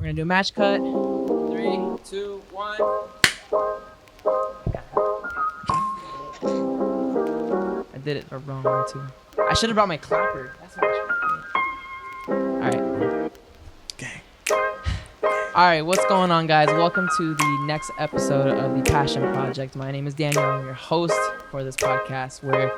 We're gonna do a match cut. 3, 2, 1. I did it the wrong way too. I should have brought my clapper. That's what I should have done. All right. Okay. All right, what's going on, guys? Welcome to the next episode of the Passion Project. My name is Daniel. I'm your host for this podcast, where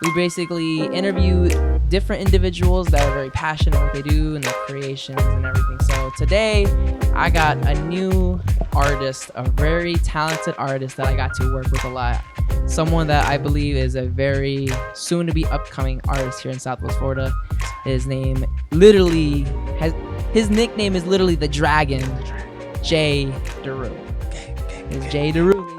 we basically interview different individuals that are very passionate in what they do and their creations and everything. So today, I got a new artist, a very talented artist that I got to work with a lot. Someone that I believe is a very soon-to-be upcoming artist here in Southwest Florida. His nickname is literally the Dragon, Deru. It's Deru.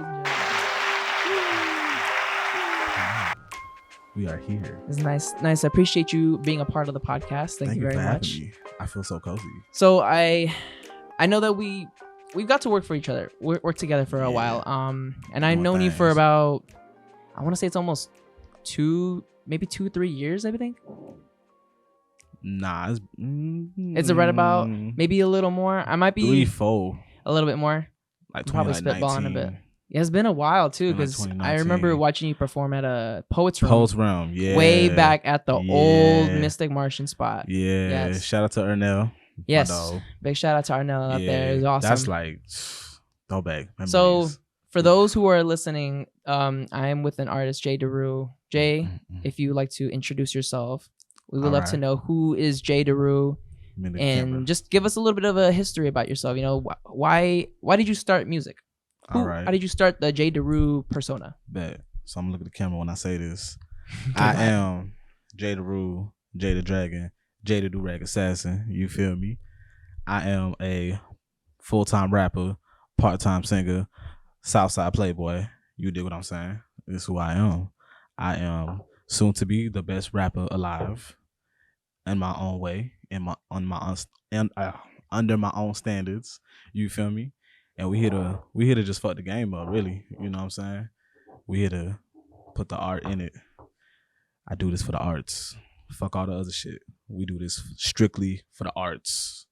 We are here. It's nice. I appreciate you being a part of the podcast. Thank you very much. Me. I feel so cozy. So I know that we've got to work for each other. Work together for a while. And I've known you for about, I want to say it's almost 2-3 years, I think. Nah, It's right about maybe a little more. I might be 3-4, a little bit more. like Probably spitballing a bit. Yeah, it's been a while too, because I remember watching you perform at a Poets Room. Yeah. Way back at the old Mystic Martian spot. Yeah. Yes. Shout out to Ernell. Yes. Big shout out to Arnell out there. It was awesome. That's like throwback memories. So for those who are listening, I am with an artist, Deru. Jay, if you would like to introduce yourself, we would love to know who is Deru, and just give us a little bit of a history about yourself. You know, why did you start music? How did you start the Deru persona? Bet. So I'm gonna look at the camera when I say this. I am Deru, Jay the Dragon, Jay the Do-Rag Assassin. You feel me? I am a full-time rapper, part-time singer, Southside Playboy. You dig what I'm saying? This is who I am. I am soon to be the best rapper alive, in my own way, under my own standards. You feel me? And we here to just fuck the game up, really. You know what I'm saying? We here to put the art in it. I do this for the arts. Fuck all the other shit. We do this strictly for the arts.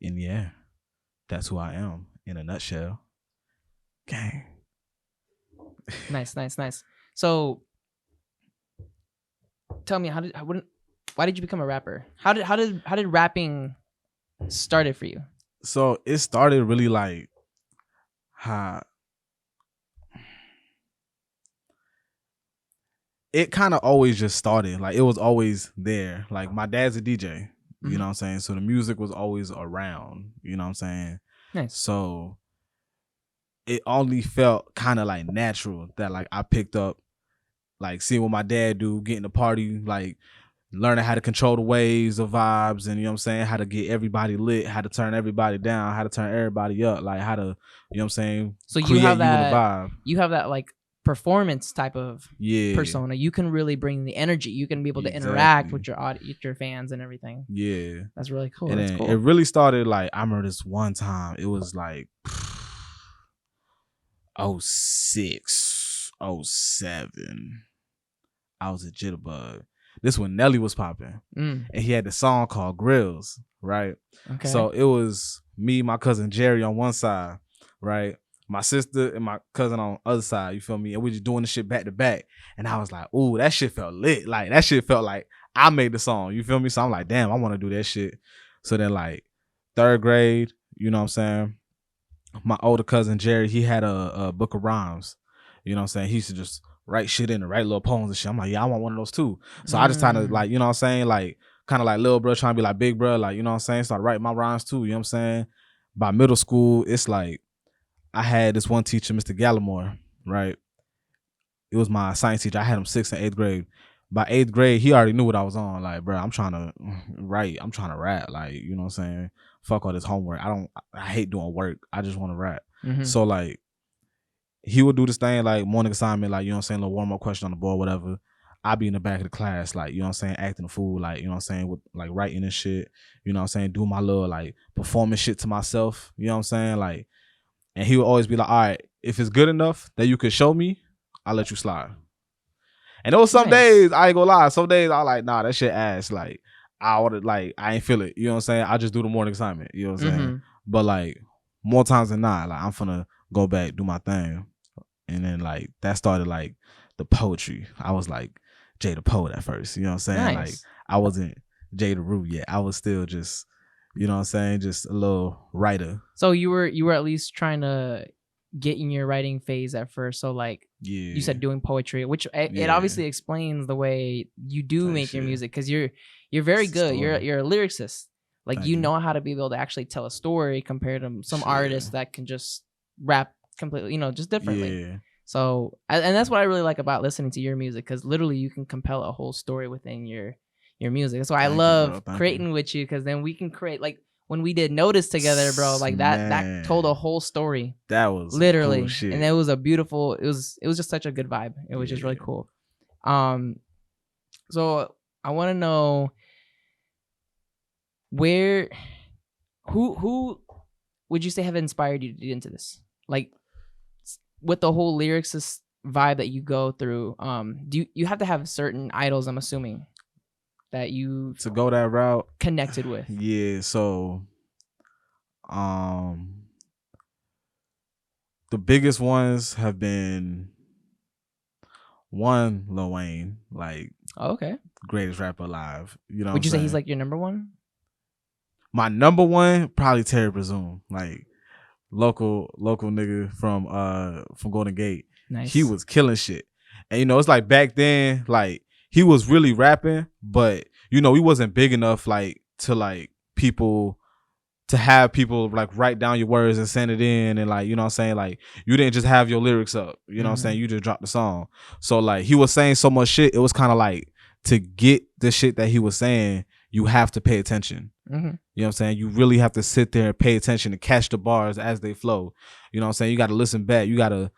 And yeah, that's who I am in a nutshell. Gang. Nice. So tell me, why did you become a rapper? How did rapping started for you? So it started really like how it kind of always just started. Like it was always there. Like my dad's a DJ, you know what I'm saying? So the music was always around, you know what I'm saying? Nice. So it only felt kind of like natural that like I picked up, like seeing what my dad do, getting the party, like learning how to control the waves of vibes, and you know what I'm saying, how to get everybody lit, how to turn everybody down, how to turn everybody up, like how to, you know what I'm saying, so you have that like performance type of persona. You can really bring the energy. You can be able to interact with your fans and everything. Yeah, that's really cool. And that's then cool. It really started like, I remember this one time, it was like 06, 07. I was a jitterbug. This when Nelly was popping, and he had the song called Grills, right? Okay. So it was me, my cousin Jerry on one side, right? My sister and my cousin on the other side, you feel me? And we just doing the shit back to back. And I was like, ooh, that shit felt lit. Like that shit felt like I made the song, you feel me? So I'm like, damn, I want to do that shit. So then like 3rd grade, you know what I'm saying? My older cousin Jerry, he had a book of rhymes, you know what I'm saying? He used to just write shit in and write little poems and shit. I'm like, yeah, I want one of those too. So I just kind of like, you know what I'm saying? Like kind of like little bro trying to be like big bro, like, you know what I'm saying? Started writing my rhymes too, you know what I'm saying? By middle school, it's like I had this one teacher, Mr. Gallimore, right? It was my science teacher. I had him 6th and 8th grade. By 8th grade, he already knew what I was on. Like, bro, I'm trying to write. I'm trying to rap. Like, you know what I'm saying? Fuck all this homework. I hate doing work. I just want to rap. So like, he would do this thing like morning assignment, like, you know what I'm saying, little warm-up question on the board, whatever. I'd be in the back of the class, like, you know what I'm saying, acting a fool, like, you know what I'm saying, with like writing and shit, you know what I'm saying, do my little like performance shit to myself, you know what I'm saying, like, and he would always be like, all right, if it's good enough that you could show me, I'll let you slide. And there was some days, I ain't gonna lie, some days I was like, nah, that shit ass, like, I would like I ain't feel it. You know what I'm saying? I just do the morning assignment. You know what I'm saying? But like more times than not, like I'm finna go back, do my thing. And then like that started like the poetry. I was like Jay the Poet at first. You know what I'm saying? Like I wasn't Jay Deru yet. I was still just, you know what I'm saying, just a little writer. So you were at least trying to get in your writing phase at first. So like you said doing poetry, which it obviously explains the way you do make your music, because you're very good. You're a lyricist. Like you know how to be able to actually tell a story compared to some artists that can just rap completely, you know, just differently. Yeah. So and that's what I really like about listening to your music, because literally you can compel a whole story within your music. That's why I love creating with you, because then we can create, like when we did Notice together, bro, like that told a whole story. That was literally cool shit. And it was a beautiful, it was just such a good vibe. It was just really cool. So I want to know who would you say have inspired you to get into this? Like with the whole lyrics vibe that you go through, do you have to have certain idols, I'm assuming, that you to go that route connected with? Yeah, so the biggest ones have been one, Lil Wayne, like greatest rapper alive. You know, would you say he's like your number one? My number one, probably Terry Presume, like local nigga from Golden Gate. Nice. He was killing shit. And you know, it's like back then, like he was really rapping, but you know, he wasn't big enough like to like have people like write down your words and send it in, and like, you know what I'm saying, like you didn't just have your lyrics up, you know what I'm saying, you just dropped the song. So like he was saying so much shit, it was kind of like to get the shit that he was saying, you have to pay attention. You know what I'm saying? You really have to sit there and pay attention and catch the bars as they flow. You know what I'm saying? You got to listen back. You got to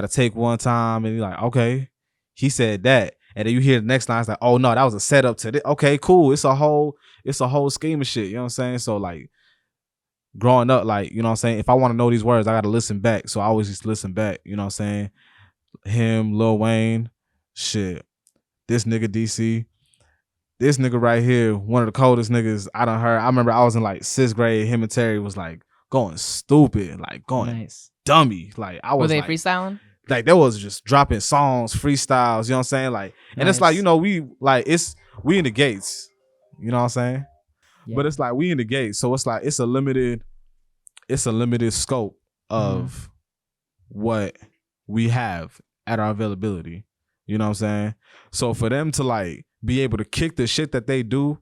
take one time and you're like, okay, he said that. And then you hear the next line, it's like, oh no, that was a setup to this. Okay, cool. It's a whole scheme of shit. You know what I'm saying? So like growing up, like, you know what I'm saying, if I want to know these words, I got to listen back. So I always just listen back. You know what I'm saying? Him, Lil Wayne, shit. This nigga DC. This nigga right here, one of the coldest niggas I done heard. I remember I was in like 6th grade. Him and Terry was like going stupid, like going dummy. Like I was. Were they like, freestyling? Like there was just dropping songs, freestyles. You know what I'm saying? Like, and it's like, you know, we in the gates. You know what I'm saying? Yeah. But it's like we in the gates, so it's like it's a limited scope of what we have at our availability. You know what I'm saying? So for them to like be able to kick the shit that they do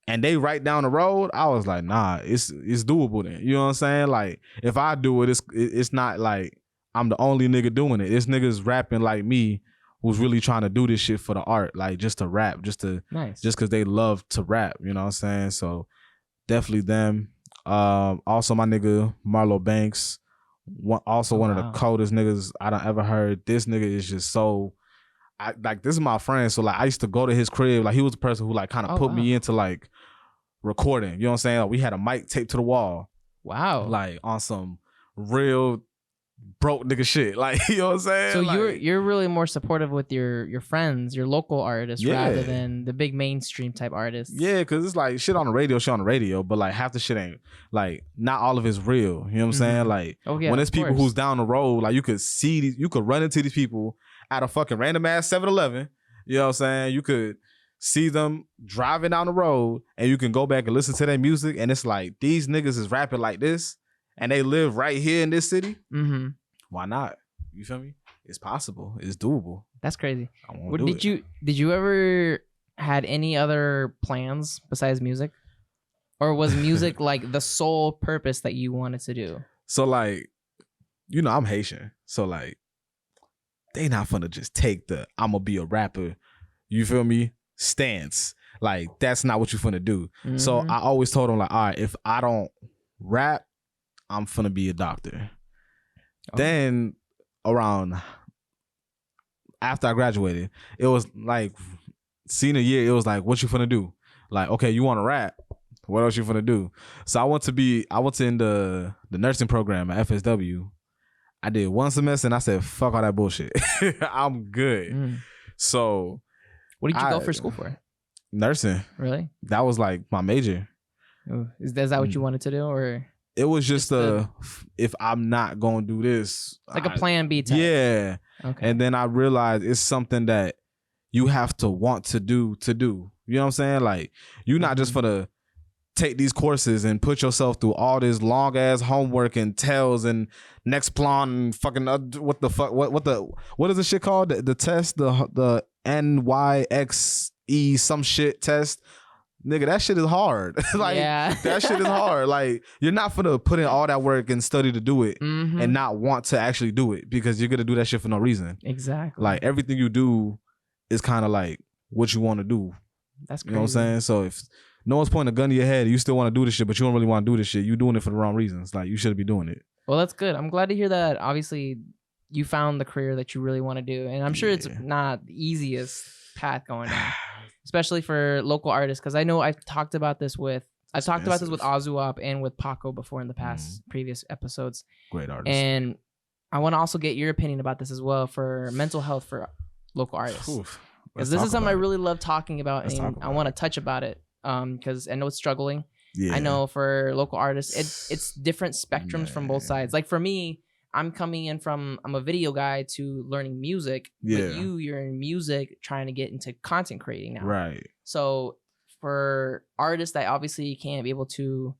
and they right down the road, I was like, nah, it's doable then. You know what I'm saying? Like if I do it, it's not like I'm the only nigga doing it. This nigga's rapping like me, who's really trying to do this shit for the art, like just to rap, just because they love to rap. You know what I'm saying? So definitely them. Also my nigga Marlo Banks, one of the coldest niggas I done ever heard. This nigga is just so. This is my friend, so like I used to go to his crib. Like he was the person who like kind of put me into like recording. You know what I'm saying? Like, we had a mic taped to the wall. Wow. Like on some real broke nigga shit. Like, you know what I'm saying? So like, you're really more supportive with your friends, your local artists, rather than the big mainstream type artists. Yeah, because it's like shit on the radio, but like half the shit ain't, like not all of it's real. You know what I'm saying? Like when it's people who's down the road, like you could run into these people at a fucking random ass 7-Eleven. You know what I'm saying? You could see them driving down the road and you can go back and listen to their music, and it's like these niggas is rapping like this and they live right here in this city. Why not? You feel me? It's possible. It's doable. That's crazy. Did you ever had any other plans besides music? Or was music like the sole purpose that you wanted to do? So like, you know, I'm Haitian. So like, they not finna just take the I'ma be a rapper, you feel me, stance. Like, that's not what you finna do. So I always told them like, all right, if I don't rap, I'm finna be a doctor. Then around after I graduated, it was like senior year, it was like, what you finna do? Like, okay, you wanna rap, what else you finna do? So I went in the nursing program at FSW. I did one semester and I said, fuck all that bullshit. I'm good. So what did you go for school for? Nursing. Really? That was like my major. Is that what you wanted to do, or it was just if I'm not gonna do this, like a plan B type? Yeah. Okay. And then I realized it's something that you have to want to do. You know what I'm saying? Like, you're not just for the take these courses and put yourself through all this long ass homework and tells and next plan and fucking what the fuck what is this shit called? The test, the NYXE some shit test. Nigga, that shit is hard. Like, that shit is hard. Like, you're not finna put in all that work and study to do it and not want to actually do it because you're gonna do that shit for no reason. Exactly. Like, everything you do is kind of like what you want to do. That's crazy. You know what I'm saying? So if no one's pointing a gun to your head, you still want to do this shit, but you don't really want to do this shit, you're doing it for the wrong reasons. Like, you shouldn't be doing it. Well, that's good. I'm glad to hear that. Obviously, you found the career that you really want to do, and I'm sure it's not the easiest path going down. Especially for local artists, because I know I've talked about this with Azuop and with Paco before in the past previous episodes. Great artists. And I want to also get your opinion about this as well for mental health for local artists. Because this is something I really love talking about, and I want to touch about it because I know it's struggling. Yeah. I know for local artists, it's different spectrums from both sides. Like for me, I'm coming in from, I'm a video guy to learning music, but you're in music trying to get into content creating now. Right. So for artists that obviously can't be able to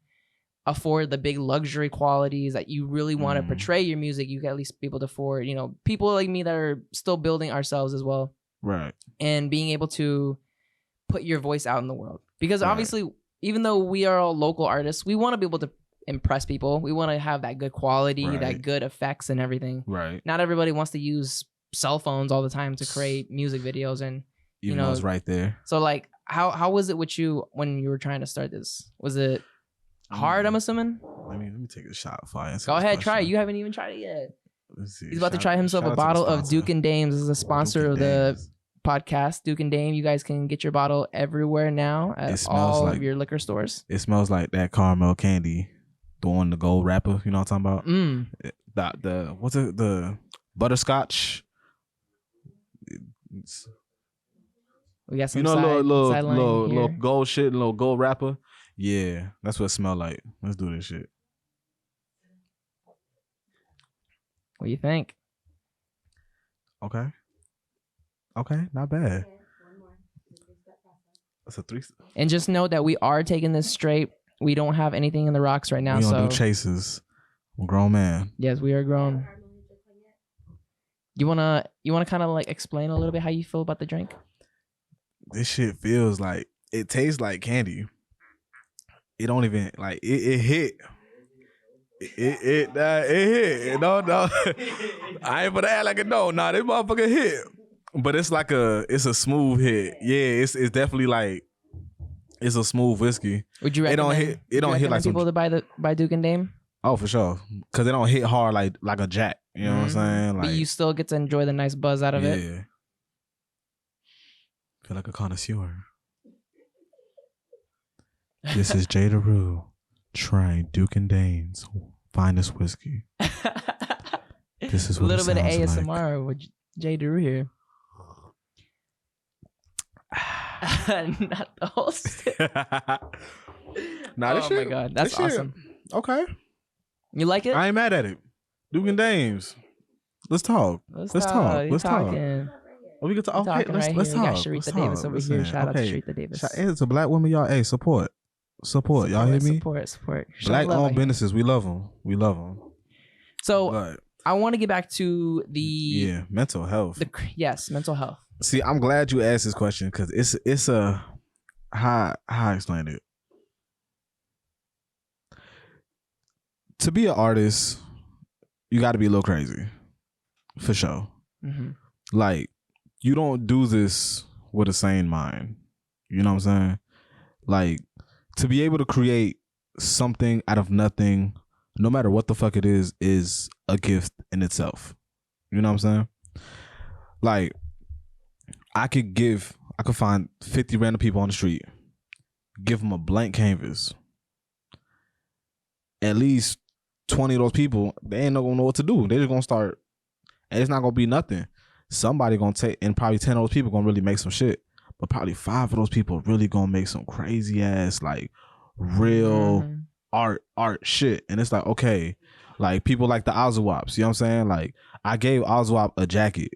afford the big luxury qualities that you really want to portray your music, you can at least be able to afford, you know, people like me that are still building ourselves as well. Right. And being able to put your voice out in the world. Because obviously, even though we are all local artists, we want to be able to impress people. We want to have that good quality, that good effects and everything. Right. Not everybody wants to use cell phones all the time to create music videos, and even though it's right there. So like, how was it with you when you were trying to start this? Was it hard? I'm assuming. Let me take a shot for you. Go ahead, try it. You haven't even tried it yet. Let's see. He's about to try himself a bottle of Duke and Dames. This is a sponsor of the podcast, Duke and Dame. You guys can get your bottle everywhere now at all of your liquor stores. It smells like that caramel candy. The one, the gold wrapper, you know what I'm talking about? The what's it? The butterscotch. We got some, you know, little gold shit, little gold wrapper. Yeah, that's what it smell like. Let's do this shit. What do you think? Okay, not bad. That's a 3. And just know that we are taking this straight. We don't have anything in the rocks right now. We don't do chases. I'm a grown man. Yes, we are grown. You wanna kind of like explain a little bit how you feel about the drink? This shit feels like, it tastes like candy. It don't even like it hit. It hit. No. I ain't gonna act like it. No, this motherfucker hit. But it's like it's a smooth hit. Yeah, it's definitely like. It's a smooth whiskey. Would you recommend? It don't hit like people to buy Duke and Dame? Oh, for sure, because it don't hit hard like a Jack. You know what I'm saying? Like, but you still get to enjoy the nice buzz out of it. Yeah. Feel like a connoisseur. This is Deru trying Duke and Dame's finest whiskey. This is what a little bit of ASMR with Deru here. Not the whole stick. This shit, my god, that's awesome. Okay, you like it? I ain't mad at it. Duke and Dames. Let's talk. Let's talk. Oh, we get to okay. Let's talk. We got Sharita Davis over here. Shout out to Sharita Davis. Hey, to black women, y'all. Hey, support. Y'all hear me? Support. Black owned businesses. We love them. So I want to get back to the mental health. Mental health. See, I'm glad you asked this question because it's a how I explain it. To be an artist, you got to be a little crazy, for sure. Mm-hmm. Like, you don't do this with a sane mind. You know what I'm saying? Like, to be able to create something out of nothing, no matter what the fuck it is a gift in itself. You know what I'm saying? Like, I could find 50 random people on the street, give them a blank canvas. At least 20 of those people, they ain't not gonna know what to do. They just gonna start, and it's not gonna be nothing. Somebody gonna take, and probably 10 of those people gonna really make some shit. but probably 5 of those people are really gonna make some crazy ass like real art shit. And it's like, okay, like people like the Ozawaps, you know what I'm saying? Like I gave Ozwap a jacket.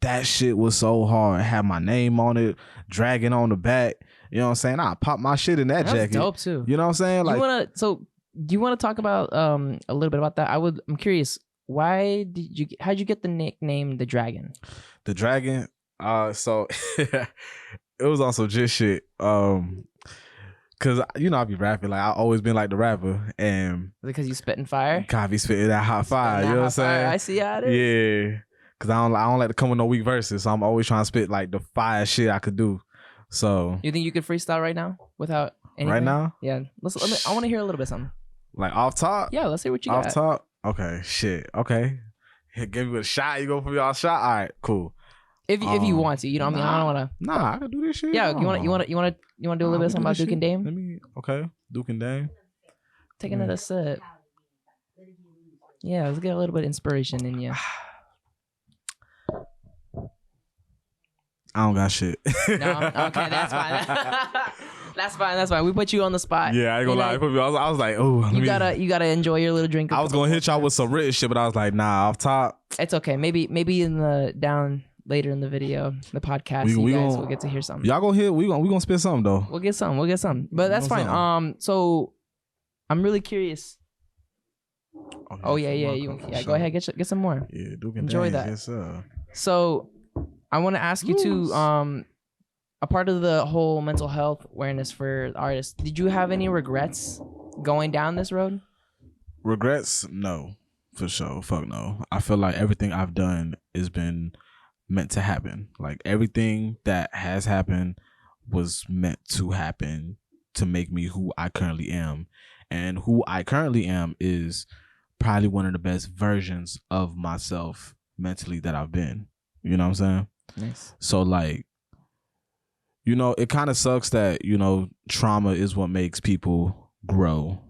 That shit was so hard. It had my name on it, dragging on the back. You know what I'm saying? I pop my shit in that jacket. Dope too. You know what I'm saying? Like, do you want to talk about a little bit about that? I'm curious. How'd you get the nickname the Dragon? The Dragon. So it was also just shit. Cause I be rapping, like I always been like the rapper, and because you spitting fire. God, be spitting that hot fire. You know what I'm saying? I see how it is. Yeah. Cause I don't like to come with no weak verses, so I'm always trying to spit like the fire shit I could do. So you think you could freestyle right now without anything? Right now? Yeah. I want to hear a little bit something. Like off top? Yeah, let's hear what you got. Off top? Okay, shit. Okay. Give me a shot. You go for your shot? All right, cool. If you want to, you know what I mean? I don't want to. Nah, I can do this shit. Yeah, you want to do a little bit something about Duke and Dame? Okay, Duke and Dame. Take another sip. Yeah, let's get a little bit of inspiration in you. I don't got shit. No, okay, that's fine. That's fine. We put you on the spot. Yeah, I ain't gonna lie. I was like, oh, you gotta enjoy your little drink. I was gonna hit y'all with some written shit, but I was like, nah, off top. It's okay. Maybe in the later in the video, the podcast, you guys will get to hear something. Y'all gonna hear? We gonna spit something though. We'll get some. But that's fine. So I'm really curious. Yeah. Go ahead, get some more. Yeah, Duke and enjoy Dame, that. Yes, sir. So I want to ask you too. A part of the whole mental health awareness for artists. Did you have any regrets going down this road? Regrets? No, for sure. Fuck no. I feel like everything I've done has been meant to happen. Like everything that has happened was meant to happen to make me who I currently am. And who I currently am is probably one of the best versions of myself mentally that I've been. You know what I'm saying? Nice. So like, it kind of sucks that, trauma is what makes people grow.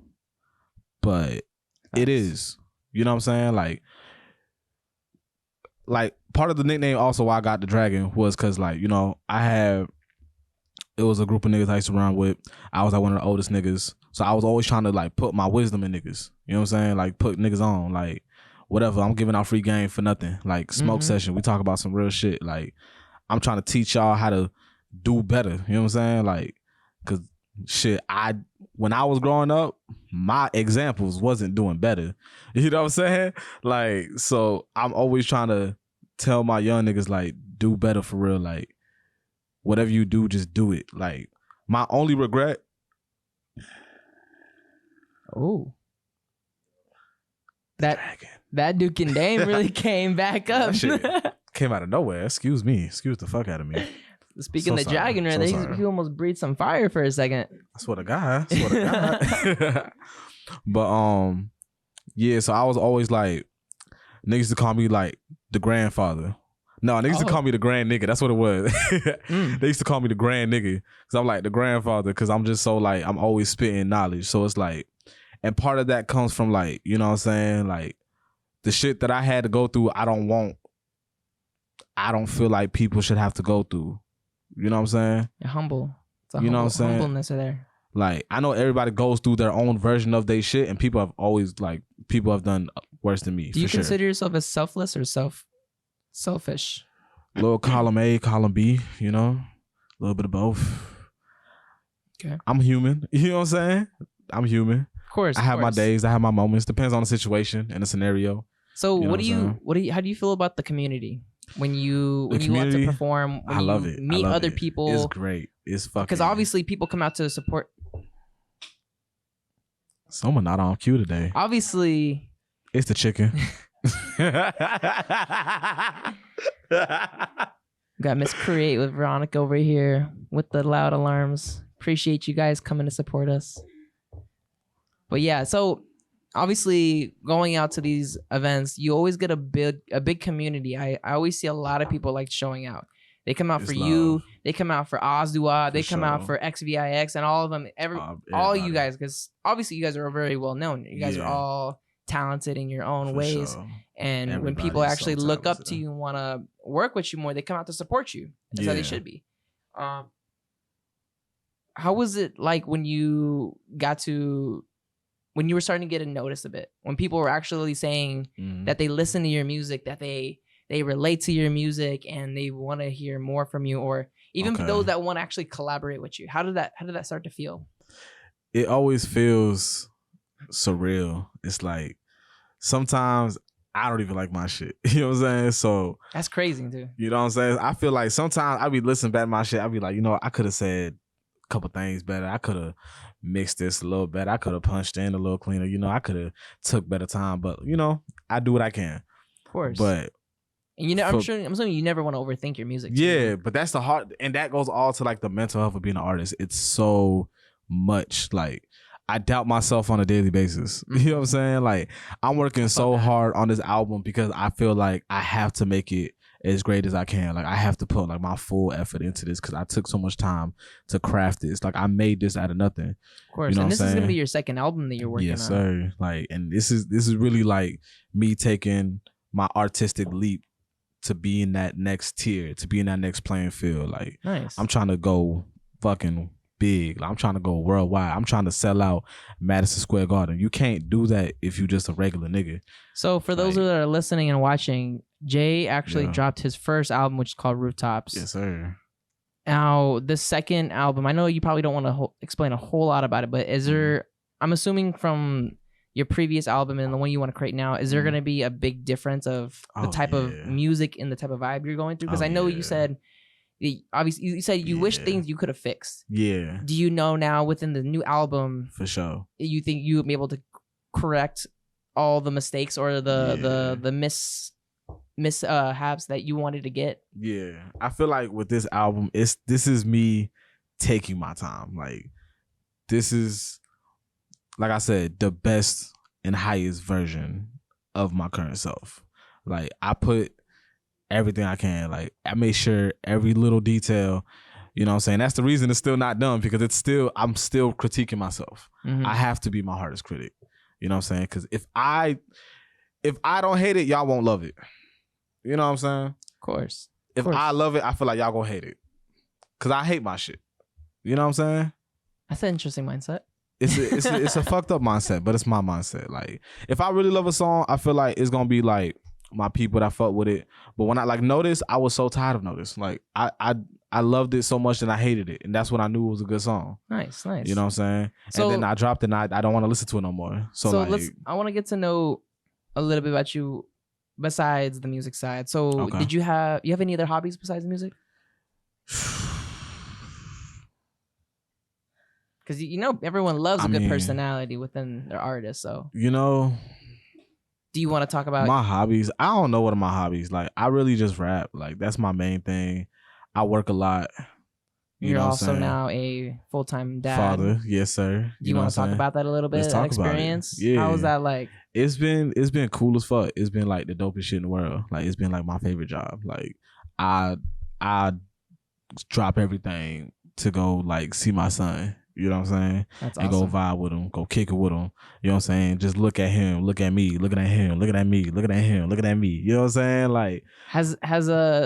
But it is. You know what I'm saying? Like part of the nickname also why I got the Dragon was because like, it was a group of niggas I used to run with. I was like one of the oldest niggas. So I was always trying to like put my wisdom in niggas. You know what I'm saying? Like put niggas on. Like whatever. I'm giving out free game for nothing. Like smoke session. We talk about some real shit. Like I'm trying to teach y'all how to do better. You know what I'm saying? Like, cause shit, when I was growing up, my examples wasn't doing better. You know what I'm saying? Like, so I'm always trying to tell my young niggas like, do better for real. Like, whatever you do, just do it. Like, my only regret. Oh. That Duke and Dame really came back up. That shit came out of nowhere. Excuse the fuck out of me. Speaking of the Dragon, he almost breathed some fire for a second. I swear to God. But yeah, so I was always like, niggas used to call me like the grandfather. No, niggas used to call me the grand nigga. That's what it was. They used to call me the grand nigga because I'm like the grandfather because I'm just so like, I'm always spitting knowledge. So it's like, and part of that comes from like, you know what I'm saying? Like the shit that I had to go through, I don't feel like people should have to go through. You know what I'm saying? You're humble. What I'm saying? Humbleness there. Like, I know everybody goes through their own version of their shit, and people have done worse than me. Do you consider yourself as selfless or selfish? Little column A, column B, a little bit of both. Okay. I'm human. You know what I'm saying? I'm human. Of course. I have my days. I have my moments. Depends on the situation and the scenario. So how do you feel about the community? When you want to perform, when I love it. Meet other people. It's great. It's fucking. Because obviously people come out to support. Someone not on cue today. Obviously, it's the chicken. Got Miss Create with Veronica over here with the loud alarms. Appreciate you guys coming to support us. But yeah, so obviously going out to these events, you always get a big community. I always see a lot of people like showing out. They come out for love. You. They come out for Ozdua. They come out for XVIX and all of them. All you guys, because obviously you guys are very well known. You guys are all talented in your own ways. Sure. And when people actually look up to you and want to work with you more, they come out to support you. That's how they should be. How was it like when you were starting to get a notice of it? When people were actually saying that they listen to your music, that they relate to your music and they want to hear more from you, or even those that want to actually collaborate with you. How did that start to feel? It always feels surreal. It's like sometimes I don't even like my shit. You know what I'm saying? So that's crazy too. You know what I'm saying? I feel like sometimes I be listening back to my shit. I be like, you know, I could have said a couple things better. I could have mixed this a little better. I could have punched in a little cleaner. You know, I could have took better time. But you know, I do what I can. Of course. But and you know, I'm assuming you never want to overthink your music. Yeah, but that's the hard, and that goes all to like the mental health of being an artist. It's so much like I doubt myself on a daily basis. You know what I'm saying? Like I'm working so hard on this album because I feel like I have to make it as great as I can. Like I have to put like my full effort into this because I took so much time to craft this. Like I made this out of nothing. Of course, you know, and this is gonna be your second album that you're working on. Yes, sir. Like, and this is really like me taking my artistic leap to be in that next tier, to be in that next playing field. Like, nice. I'm trying to go fucking big. Like, I'm trying to go worldwide. I'm trying to sell out Madison Square Garden. You can't do that if you just a regular nigga. So for those that are listening and watching, Jay actually dropped his first album, which is called Rooftops. Yes, sir. Now, the second album, I know you probably don't want to explain a whole lot about it, but is there, I'm assuming from your previous album and the one you want to create now, is there going to be a big difference of the type of music and the type of vibe you're going through? Because I know you said, obviously, you said you wish things you could have fixed. Yeah. Do you know now within the new album, for sure, you think you would be able to correct all the mistakes or the mishaps that you wanted to get? Yeah. I feel like with this album, this is me taking my time. Like, this is, like I said, the best and highest version of my current self. Like, I put everything I can. Like, I made sure every little detail, you know what I'm saying? That's the reason it's still not done, because I'm still critiquing myself. I have to be my hardest critic. You know what I'm saying? Because if I don't hate it, y'all won't love it. You know what I'm saying? Of course. If I love it, I feel like y'all gonna hate it. Because I hate my shit. You know what I'm saying? That's an interesting mindset. It's a fucked up mindset, but it's my mindset. Like, if I really love a song, I feel like it's gonna be like my people that fuck with it. But when I like Notice, I was so tired of Notice. Like I loved it so much and I hated it, and that's when I knew it was a good song. Nice. You know what I'm saying? So, and then I dropped it, and I don't want to listen to it no more. So like, I want to get to know a little bit about you besides the music side. So did you have any other hobbies besides music? Because you know everyone loves a good personality within their artist. So you know, do you want to talk about my hobbies? I don't know what are my hobbies. Like, I really just rap. Like, that's my main thing. I work a lot. You're also now a full-time dad. Father, yes, sir. Do you want to talk about that a little bit? Let's talk experience? About it. Yeah. How was that like? It's been cool as fuck. It's been like the dopest shit in the world. Like, it's been like my favorite job. Like, I drop everything to go like see my son. You know what I'm saying? That's and awesome. Go vibe with him, go kick it with him. You know what I'm saying? Just look at him, look at me, looking at him, looking at me, looking at him, looking at me. You know what I'm saying? Like, has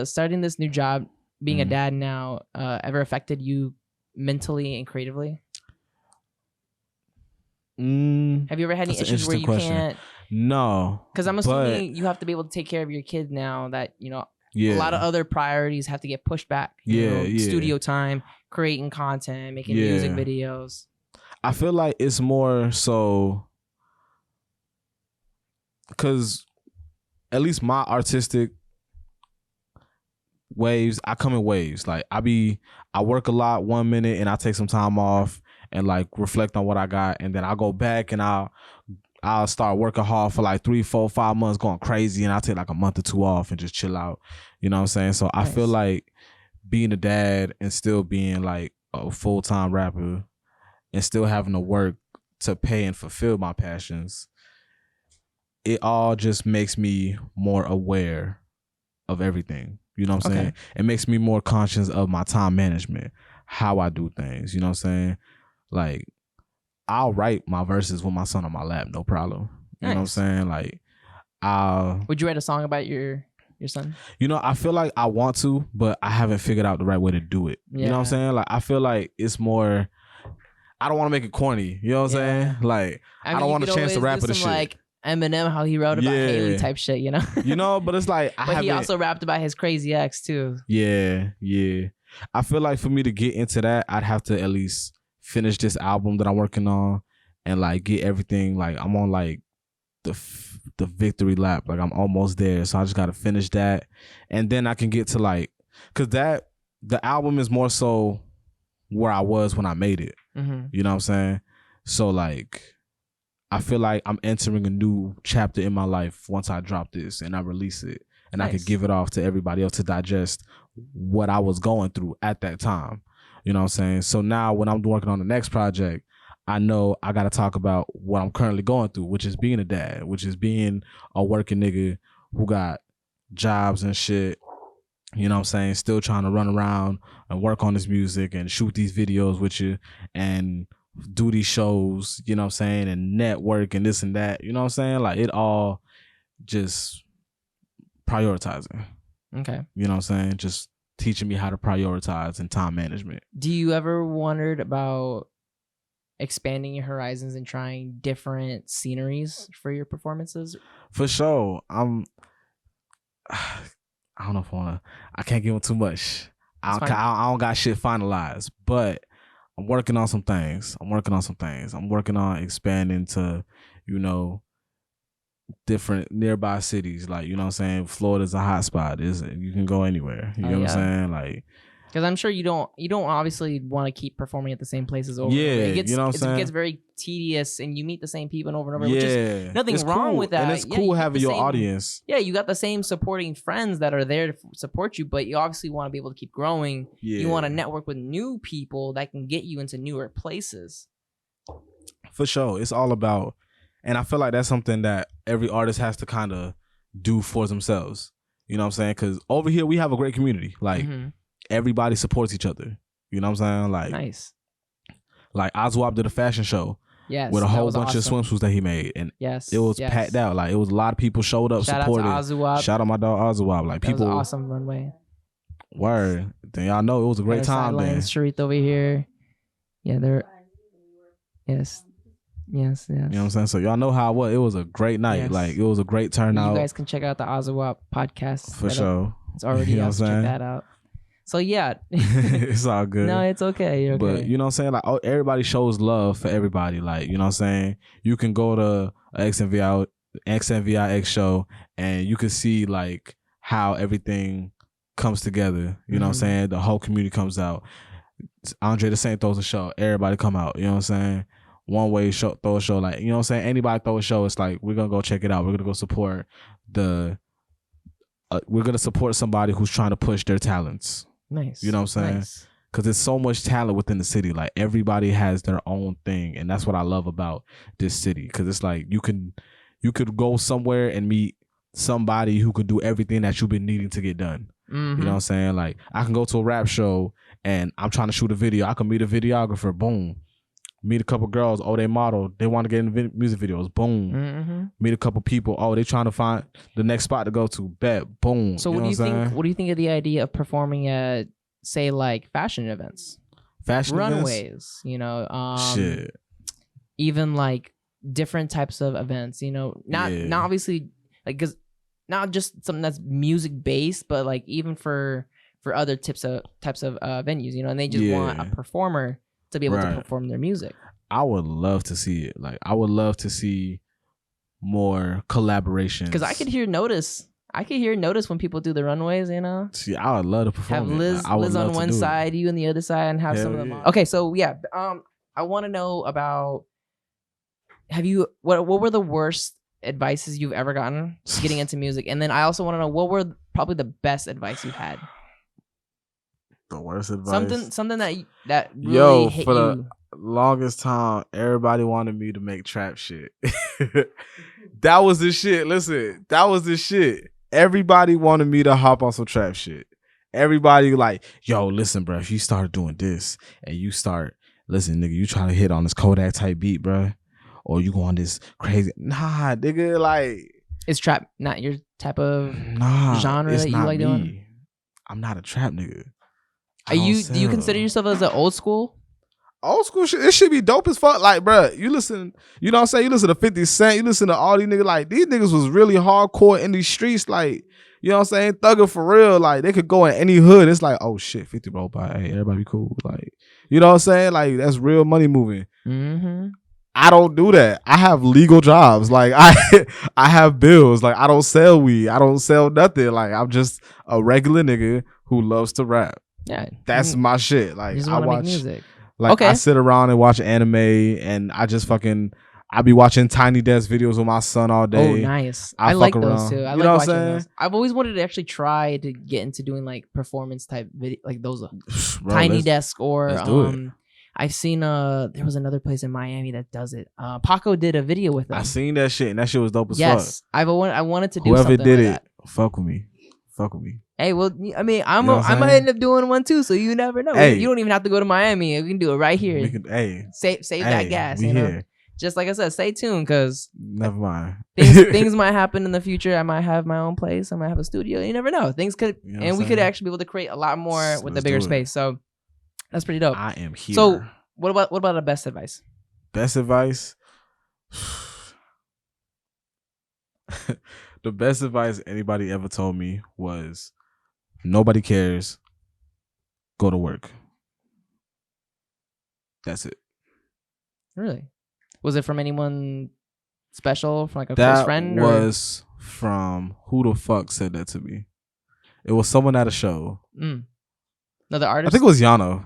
starting this new job, being a dad now, ever affected you mentally and creatively? Have you ever had any issues where you can't? No, because I'm assuming you have to be able to take care of your kid now. That a lot of other priorities have to get pushed back. Studio time, creating content, making music videos. I feel like it's more so because at least my artistic waves, I come in waves. Like, I work a lot 1 minute and I take some time off and like reflect on what I got, and then I'll go back and I'll start working hard for like 3, 4, 5 months, going crazy, and I'll take like a month or 2 off and just chill out. You know what I'm saying? So nice. I feel like being a dad and still being like a full-time rapper and still having to work to pay and fulfill my passions, it all just makes me more aware of everything. You know what I'm saying? It makes me more conscious of my time management, how I do things. You know what I'm saying? Like, I'll write my verses with my son on my lap, no problem. You know what I'm saying? Like, would you write a song about your your son? You know, I feel like I want to, but I haven't figured out the right way to do it. Yeah. You know what I'm saying? Like, I feel like it's more, I don't want to make it corny. You know what I'm saying? Like, I don't want a chance to rap with the shit. Like Eminem, how he wrote about Haley type shit, you know? You know, but it's like, but he also rapped about his crazy ex too. Yeah. I feel like for me to get into that, I'd have to at least finish this album that I'm working on and like get everything. Like, I'm on like the victory lap. Like, I'm almost there. So I just got to finish that. And then I can get to like, cause the album is more so where I was when I made it. Mm-hmm. You know what I'm saying? So like, I feel like I'm entering a new chapter in my life once I drop this and I release it. And nice. I could give it off to everybody else to digest what I was going through at that time. You know what I'm saying? So now when I'm working on the next project, I know I got to talk about what I'm currently going through, which is being a dad, which is being a working nigga who got jobs and shit. You know what I'm saying? Still trying to run around and work on this music and shoot these videos with you and do these shows, you know what I'm saying? And network and this and that. You know what I'm saying? Like, it all just prioritizing. Okay. You know what I'm saying? Just teaching me how to prioritize and time management. Do you ever wondered about expanding your horizons and trying different sceneries for your performances? For sure. I don't know if I can't give them too much. I don't got shit finalized, but I'm working on some things. I'm working on expanding to, you know, different nearby cities. Like, you know what I'm saying? Florida's a hot spot. You can go anywhere. You know what I'm saying? Like, because I'm sure you don't obviously want to keep performing at the same places over. Yeah, and over. You know what I'm saying? It gets very tedious, and you meet the same people over and over. Which is nothing wrong with that. And it's cool having your audience. Yeah, you got the same supporting friends that are there to support you, but you obviously want to be able to keep growing. Yeah. You want to network with new people that can get you into newer places. For sure, it's all about, and I feel like that's something that every artist has to kind of do for themselves. You know what I'm saying? Because over here we have a great community. Like. Mm-hmm. Everybody supports each other. You know what I'm saying? Like, nice. Like, Oswald did a fashion show with a whole bunch of swimsuits that he made. And it was packed out. Like, it was a lot of people showed up, supported. Shout out my dog Oswald. Like, people. That was an awesome runway. Word. Then y'all know it was a great time then. Street over here. Yeah, they're. Yes. You know what I'm saying? So y'all know how it was. It was a great night. Yes. Like, it was a great turnout. You guys can check out the Oswald podcast. For sure. It's already out. So check that out. So yeah, it's all good. No, it's okay. You're okay. But you know what I'm saying? Like, everybody shows love for everybody. Like, you know what I'm saying? You can go to XNVIX show and you can see like how everything comes together. You know what I'm saying? The whole community comes out. Andre the Saint throws a show. Everybody come out. You know what I'm saying? One way throw a show. Like, you know what I'm saying? Anybody throw a show. It's like, we're gonna go check it out. We're gonna go support we're gonna support somebody who's trying to push their talents. Nice. You know what I'm saying? Because there's so much talent within the city. Like, everybody has their own thing, and that's what I love about this city. Because it's like you could go somewhere and meet somebody who could do everything that you've been needing to get done. Mm-hmm. You know what I'm saying? Like, I can go to a rap show and I'm trying to shoot a video. I can meet a videographer. Boom. Meet a couple girls. Oh, they model. They want to get in music videos. Boom. Mm-hmm. Meet a couple people. Oh, they trying to find the next spot to go to. Bet. Boom. So what do you think? What do you think of the idea of performing at, say, like fashion events, runways? Events? You know, shit. Even like different types of events. You know, not obviously like, because not just something that's music based, but like even for other types of venues. You know, and they just want a performer to be able to perform their music. I would love to see it. Like, I would love to see more collaborations. Because I could hear notice when people do the runways, you know? See, I would love to perform. Have Liz on one side, you on the other side, and have some of them on. Okay, so yeah. I want to know about, what were the worst advices you've ever gotten getting into music? And then I also want to know, what were probably the best advice you've had? The worst advice. Something that really hit for you. The longest time, everybody wanted me to make trap shit. That was the shit. Listen, that was the shit. Everybody wanted me to hop on some trap shit. Everybody like, yo, listen, bro. If you start doing this and you start, listen, nigga, you trying to hit on this Kodak type beat, bro, or you go on this crazy, nah, nigga, like. Is trap not your type of genre that you like doing? I'm not a trap nigga. Do you consider yourself as an old school? Old school shit, it should be dope as fuck. Like, bruh, you listen, you know what I'm saying? You listen to 50 Cent, you listen to all these niggas. Like, these niggas was really hardcore in these streets. Like, you know what I'm saying? Thugger for real. Like, they could go in any hood. It's like, oh shit, 50 bro, bye. Hey, everybody be cool. Like, you know what I'm saying? Like, that's real money moving. Mm-hmm. I don't do that. I have legal jobs. Like, I have bills. Like, I don't sell weed. I don't sell nothing. Like, I'm just a regular nigga who loves to rap. Yeah. That's my shit. Like, you just I watch make music. Like, I sit around and watch anime, and I just I be watching Tiny Desk videos with my son all day. Oh, nice. I like those too. I like watching those. I've always wanted to actually try to get into doing like performance type video, like those Tiny Desk or I've seen there was another place in Miami that does it. Paco did a video with them. I seen that shit, and that shit was dope as fuck. Yes, I wanted to do whoever something did like it. That. Fuck with me. Fuck with me. Hey, well, I mean, I might end up doing one too, so you never know. Hey, you don't even have to go to Miami. We can do it right here. Save that gas. You know, here. Just like I said, stay tuned because never mind. things might happen in the future. I might have my own place. I might have a studio. You never know. Things could, and we could actually be able to create a lot more with a bigger space. So that's pretty dope. I am here. So what about a best advice? Best advice. The best advice anybody ever told me was, nobody cares. Go to work. That's it. Really? Was it from anyone special? From like a close friend? That was from who the fuck said that to me? It was someone at a show. Another artist? I think it was Yano.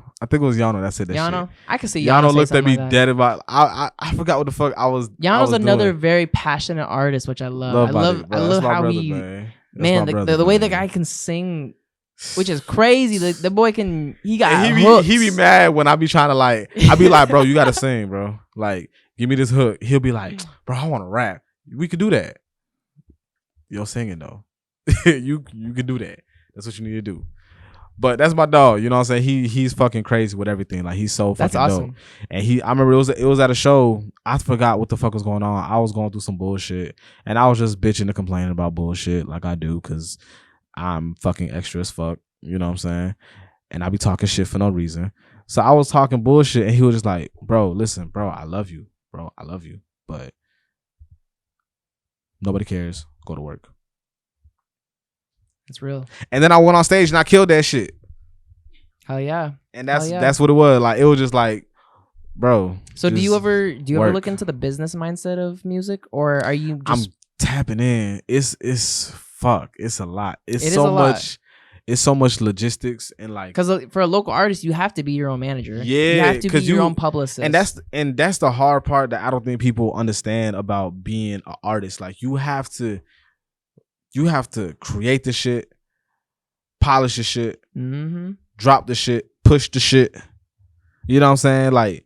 That said that Yano? shit. I could see Yano looked at me like dead about. I forgot what the fuck I was. Yano's another very passionate artist, which I love. I love how the way the guy can sing, which is crazy. The boy can. He be mad when I be trying to I be like, bro, you gotta sing, bro. Like, give me this hook. He'll be like, bro, I want to rap. We could do that. You're singing though. you can do that. That's what you need to do. But that's my dog, you know what I'm saying? He's fucking crazy with everything. Like, he's so fucking awesome. Dope. And I remember it was at a show. I forgot what the fuck was going on. I was going through some bullshit, and I was just bitching and complaining about bullshit like I do, because I'm fucking extra as fuck. You know what I'm saying? And I be talking shit for no reason. So I was talking bullshit, and he was just like, bro, listen, bro, I love you. Bro, I love you. But nobody cares. Go to work. It's real. And then I went on stage and I killed that shit. Hell yeah. And that's what it was. Like, it was just like, bro. So do you ever look into the business mindset of music, or are you just... I'm tapping in. It's fuck. It's a lot. It's so much logistics, and like, because for a local artist, you have to be your own manager. Yeah, you have to be your own publicist. And that's the hard part that I don't think people understand about being an artist. Like, you have to create the shit, polish the shit, drop the shit, push the shit. You know what I'm saying? Like,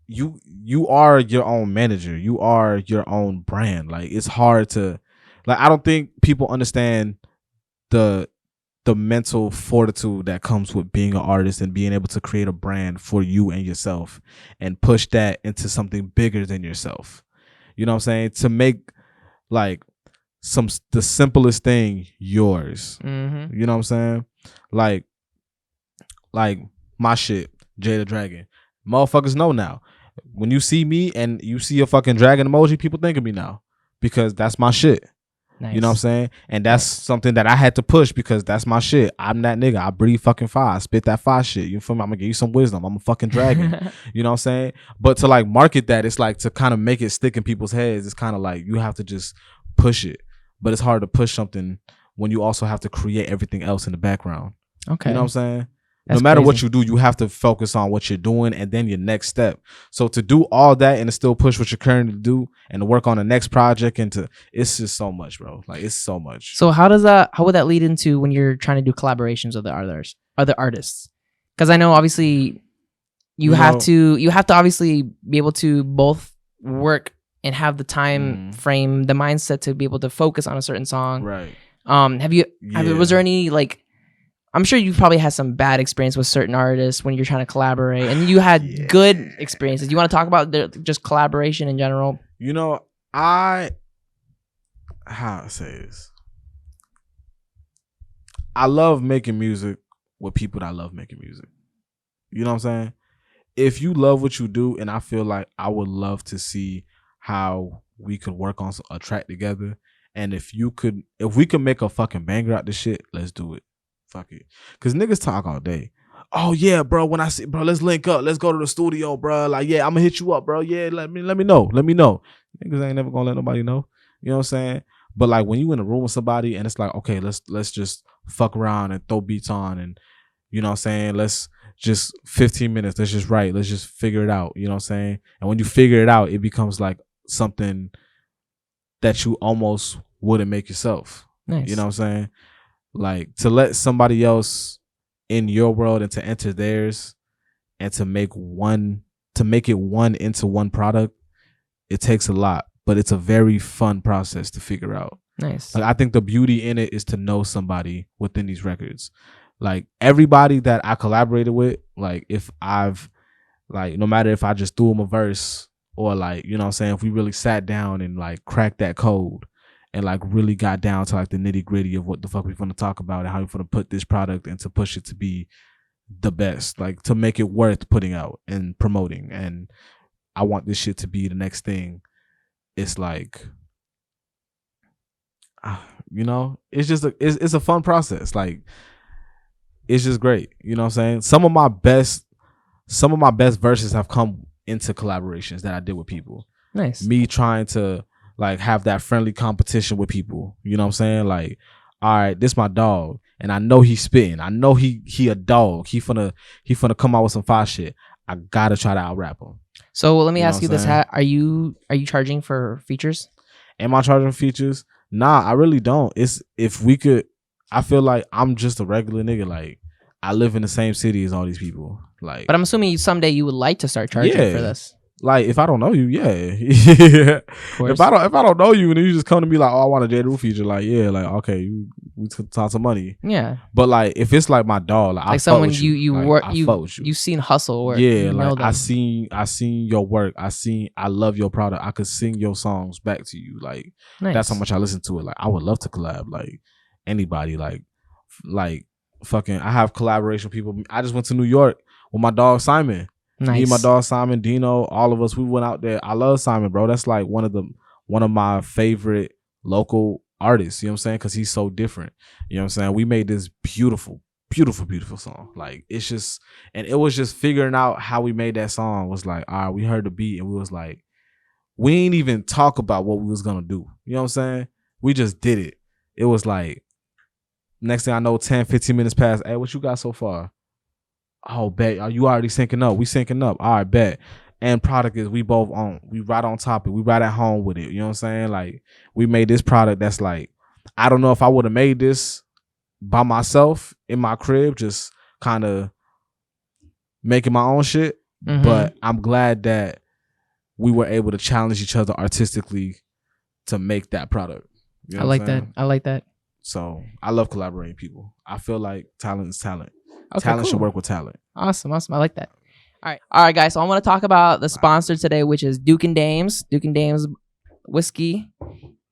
you are your own manager. You are your own brand. Like, it's hard to, like, I don't think people understand the mental fortitude that comes with being an artist and being able to create a brand for you and yourself and push that into something bigger than yourself. You know what I'm saying? To make, like, the simplest thing yours. You know what I'm saying? Like my shit, Jada Dragon. Motherfuckers know now. When you see me and you see a fucking dragon emoji, people think of me now, because that's my shit. Nice. You know what I'm saying? And that's something that I had to push, because that's my shit. I'm that nigga. I breathe fucking fire. I spit that fire shit. You feel me? I'm gonna give you some wisdom. I'm a fucking dragon. You know what I'm saying? But to like market that, it's like, to kind of make it stick in people's heads, it's kind of like you have to just push it. But it's hard to push something when you also have to create everything else in the background. Okay. You know what I'm saying? That's no matter crazy. What you do, you have to focus on what you're doing and then your next step. So to do all that and to still push what you're currently do and to work on the next project, and it's just so much, bro. Like, it's so much. So how would that lead into when you're trying to do collaborations with other artists? Because I know obviously you have to obviously be able to both work and have the time frame, the mindset to be able to focus on a certain song. Right. Was there any, like, I'm sure you probably had some bad experience with certain artists when you're trying to collaborate, and you had good experiences. You want to talk about just collaboration in general? You know, how to say this? I love making music with people that love making music. You know what I'm saying? If you love what you do, and I feel like I would love to see how we could work on a track together. And if we could make a fucking banger out this shit, let's do it. Fuck it. Cause niggas talk all day. Oh yeah, bro. When I see, bro, let's link up. Let's go to the studio, bro. Like, yeah, I'm gonna hit you up, bro. Yeah, let me know. Niggas ain't never gonna let nobody know. You know what I'm saying? But like when you in a room with somebody and it's like, okay, let's just fuck around and throw beats on, and you know what I'm saying? Let's just 15 minutes. Let's just write. Let's just figure it out. You know what I'm saying? And when you figure it out, it becomes like something that you almost wouldn't make yourself. Nice. You know what I'm saying? Like to let somebody else in your world and to enter theirs and to make it one into one product, it takes a lot, but it's a very fun process to figure out. Nice. Like I think the beauty in it is to know somebody within these records. Like everybody that I collaborated with, like if I've like no matter if I just threw them a verse or like, you know what I'm saying, if we really sat down and like cracked that code and like really got down to like the nitty gritty of what the fuck we want to talk about and how we want to put this product and to push it to be the best, like to make it worth putting out and promoting. And I want this shit to be the next thing. It's like, you know, it's just it's a fun process. Like it's just great. You know what I'm saying? Some of my best verses have come into collaborations that I did with people. Nice. Me trying to like have that friendly competition with people. You know what I'm saying? Like, all right, this my dog. And I know he's spitting. I know he a dog. He finna come out with some fire shit. I gotta try to out rap him. So let me ask you this: Are you charging for features? Am I charging for features? Nah, I really don't. It's if we could. I feel like I'm just a regular nigga. Like I live in the same city as all these people. Like, but I'm assuming someday you would like to start charging for this. Like if I don't know you, yeah. If I don't know you and you just come to me like, oh, I want a Deru feature, like yeah, like okay, we talk some money. Yeah. But like if it's like my dog, like I someone you've seen hustle work. Yeah, like I seen your work. I love your product. I could sing your songs back to you. Like that's how much I listen to it. Like I would love to collab. Like anybody. Like fucking. I have collaboration people. I just went to New York with my dog Simon. Nice. Me, my dog Simon, Dino, all of us, we went out there. I love Simon, bro. That's like one of my favorite local artists, you know what I'm saying? Because he's so different. You know what I'm saying? We made this beautiful, beautiful, beautiful song. Like it's just, and it was just figuring out how we made that song was like, all right, we heard the beat and we was like, we ain't even talk about what we was gonna do. You know what I'm saying? We just did it. It was like, next thing I know, 10, 15 minutes passed. Hey, what you got so far? Oh, bet. Are you already syncing up? We syncing up. All right, bet. And product is we right on top of it. We right at home with it. You know what I'm saying? Like we made this product that's like, I don't know if I would have made this by myself in my crib, just kind of making my own shit. Mm-hmm. But I'm glad that we were able to challenge each other artistically to make that product. You know I like that. So I love collaborating with people. I feel like talent is talent. Okay, talent should work with talent. Awesome. I like that. All right, guys. So I want to talk about the sponsor today, which is Duke and Dames. Duke and Dames whiskey,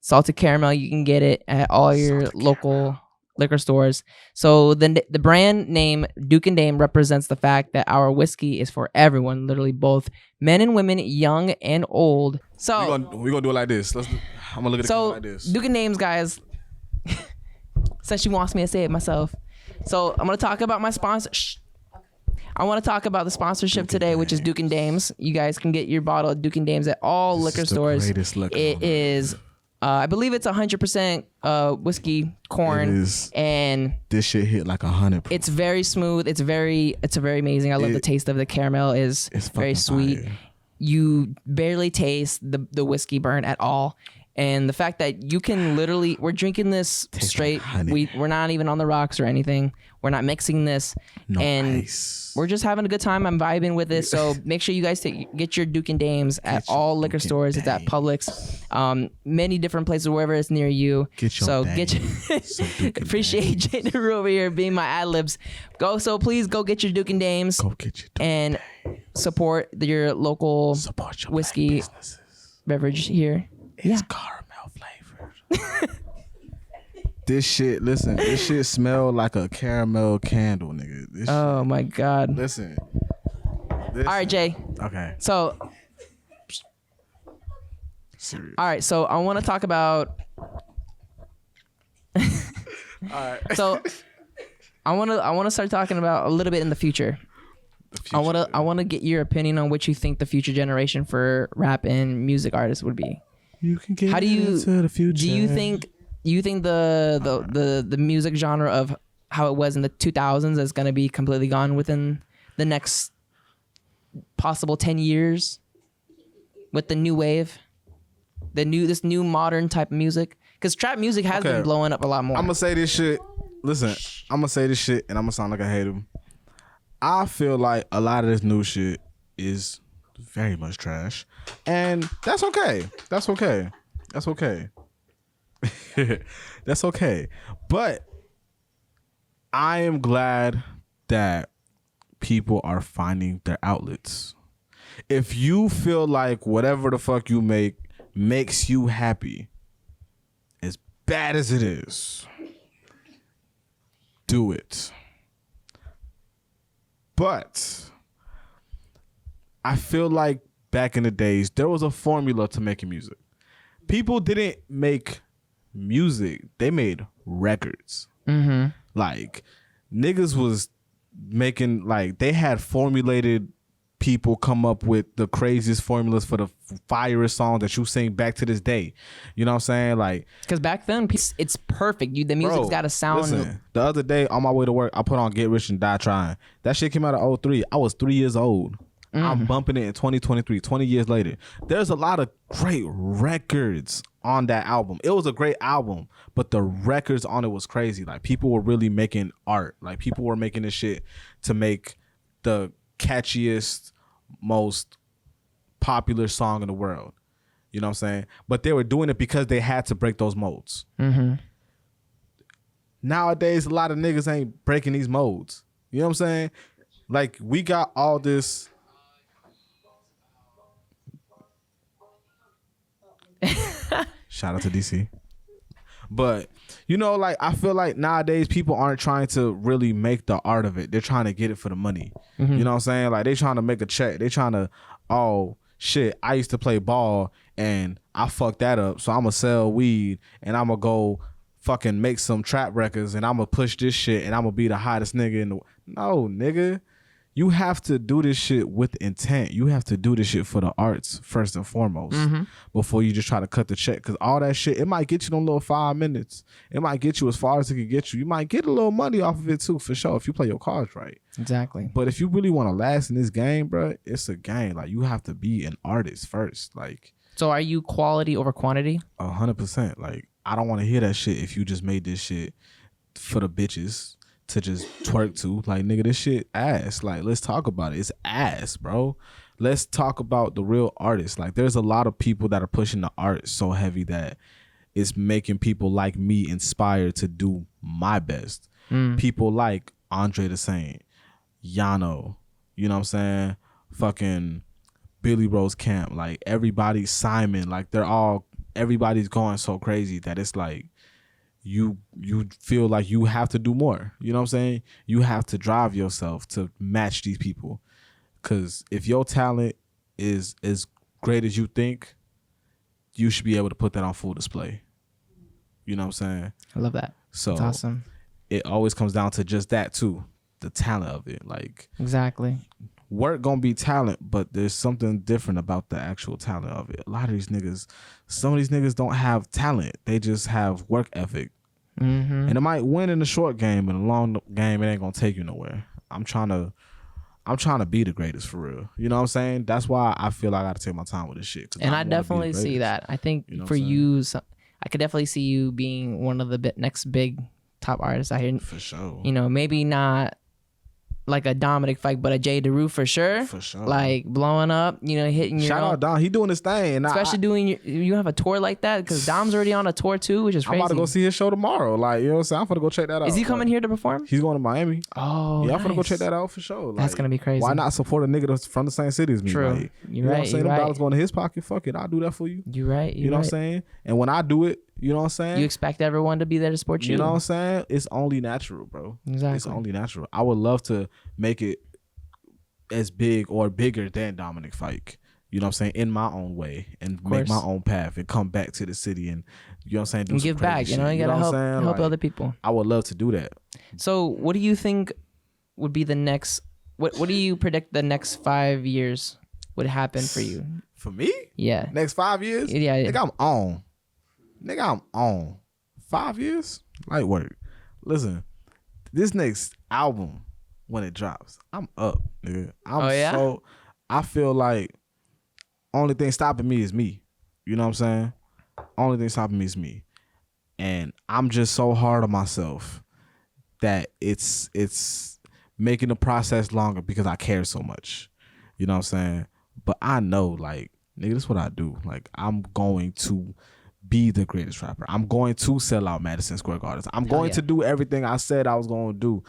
salted caramel. You can get it at all your local liquor stores. So the brand name Duke and Dame represents the fact that our whiskey is for everyone, literally both men and women, young and old. So we're gonna do it like this. I'm gonna look at it like this. Duke and Dames, guys. Since she wants me to say it myself. So I'm going to talk about my sponsor. I want to talk about the sponsorship today, which is Duke and Dames. You guys can get your bottle of Duke and Dames at all liquor stores. It is, I believe it's 100% whiskey corn. It is. And this shit hit like 100. It's very smooth. It's very amazing. I love the taste of the caramel. It's very sweet. Fire. You barely taste the whiskey burn at all. And the fact that you can literally, we're drinking this straight. We're not even on the rocks or anything. We're not mixing this. We're just having a good time. I'm vibing with it. So make sure you guys get your Duke and Dames at all liquor stores. It's at Publix, many different places, wherever it's near you. Appreciate Jay Deru over here being my ad libs. Please go get your Duke and Dames and support your local whiskey beverage here. It's caramel flavored. This shit, listen, this shit smell like a caramel candle, nigga. This shit, my God. Listen. All right, Jay. Okay. So. Serious. All right, so I want to talk about. All right. So, I want to start talking about a little bit in the future. I want to get your opinion on what you think the future generation for rap and music artists would be. You can get How do you into the future. Do you think the music genre of how it was in the 2000s is going to be completely gone within the next possible 10 years with the new wave? This new modern type of music, because trap music has been blowing up a lot more. I'm gonna say this shit. Listen, I'm gonna say this shit, and I'm gonna sound like I hate him. I feel like a lot of this new shit is very much trash, and that's okay. That's okay. That's okay. That's okay. But I am glad that people are finding their outlets. If you feel like whatever the fuck you make makes you happy, as bad as it is, do it. But I feel like back in the days, there was a formula to making music. People didn't make music, they made records. Mm-hmm. Like, niggas was making, like, they had formulated people come up with the craziest formulas for the firest songs that you sing back to this day. You know what I'm saying? Like, because back then it's perfect. The music's got a sound. Listen, the other day on my way to work, I put on Get Rich and Die Trying. That shit came out of 03. I was 3 years old. I'm bumping it in 2023, 20 years later. There's a lot of great records on that album. It was a great album, but the records on it was crazy. Like, people were really making art. Like, people were making this shit to make the catchiest, most popular song in the world. You know what I'm saying? But they were doing it because they had to break those modes. Mm-hmm. Nowadays, a lot of niggas ain't breaking these modes. You know what I'm saying? Like, we got all this. Shout out to DC. But, you know, like, I feel like nowadays people aren't trying to really make the art of it. They're trying to get it for the money. Mm-hmm. You know what I'm saying? Like, they trying to make a check. They trying to, oh, shit, I used to play ball and I fucked that up. So I'm going to sell weed and I'm going to go fucking make some trap records and I'm going to push this shit and I'm going to be the hottest nigga in the... No, nigga. You have to do this shit with intent. You have to do this shit for the arts first and foremost before you just try to cut the check. Because all that shit, it might get you them little 5 minutes. It might get you as far as it can get you. You might get a little money off of it too, for sure, if you play your cards right. Exactly. But if you really want to last in this game, bro, it's a game. Like, you have to be an artist first. Like, so are you quality over quantity? 100%. Like, I don't want to hear that shit if you just made this shit for the bitches to just twerk to. Like, nigga, this shit ass. Like, let's talk about it. It's ass, bro. Let's talk about the real artists. Like, there's a lot of people that are pushing the art so heavy that it's making people like me inspired to do my best. People like Andre the Saint, Yano, you know what I'm saying? Fucking Billy Rose Camp. Like, everybody, Simon, like, everybody's going so crazy that it's like, you feel like you have to do more. You know what I'm saying? You have to drive yourself to match these people. Because if your talent is as great as you think, you should be able to put that on full display. You know what I'm saying? I love that. So that's awesome. It always comes down to just that too. The talent of it. Like, exactly. Work gonna be talent, but there's something different about the actual talent of it. A lot of these niggas, some of these niggas don't have talent. They just have work ethic. And it might win in the short game, but in the long game, it ain't gonna take you nowhere. I'm trying to be the greatest for real. You know what I'm saying? That's why I feel like I gotta take my time with this shit. And I definitely see that. I think for you, I could definitely see you being one of the next big top artists out here. For sure. You know, maybe not like a Dominic Fike, but a Jay Deru for sure. For sure. Like, blowing up, you know, hitting your Shout out Dom. He doing his thing. And especially you have a tour like that, because Dom's already on a tour too, which is crazy. I'm about to go see his show tomorrow. Like, you know what I'm saying? I'm gonna go check that out. Is he coming here to perform? He's going to Miami. Oh, yeah, I'm gonna go check that out for sure. Like, that's gonna be crazy. Why not support a nigga that's from the same city as me? True. Like, you're right. What I'm saying? Them dollars going to his pocket. Fuck it, I'll do that for you. You're right. You know what I'm saying? And when I do it, You know what I'm saying? You expect everyone to be there to support you. You know what I'm saying? It's only natural, bro. Exactly. It's only natural. I would love to make it as big or bigger than Dominic Fike. You know what I'm saying? In my own way and make my own path and come back to the city and, you know what I'm saying? Do and give back. You know, you gotta help other people. I would love to do that. So what do you think would be the next, what do you predict the next 5 years would happen for you? For me? Yeah. Next 5 years? Yeah. Nigga, I'm on. Nigga, I'm on. 5 years? Light work. Listen, this next album, when it drops, I'm up, nigga. I feel like only thing stopping me is me. You know what I'm saying? Only thing stopping me is me. And I'm just so hard on myself that it's making the process longer because I care so much. You know what I'm saying? But I know, like, nigga, this is what I do. Like, I'm going to be the greatest rapper. I'm going to sell out Madison Square Garden. I'm going to do everything I said I was going to do.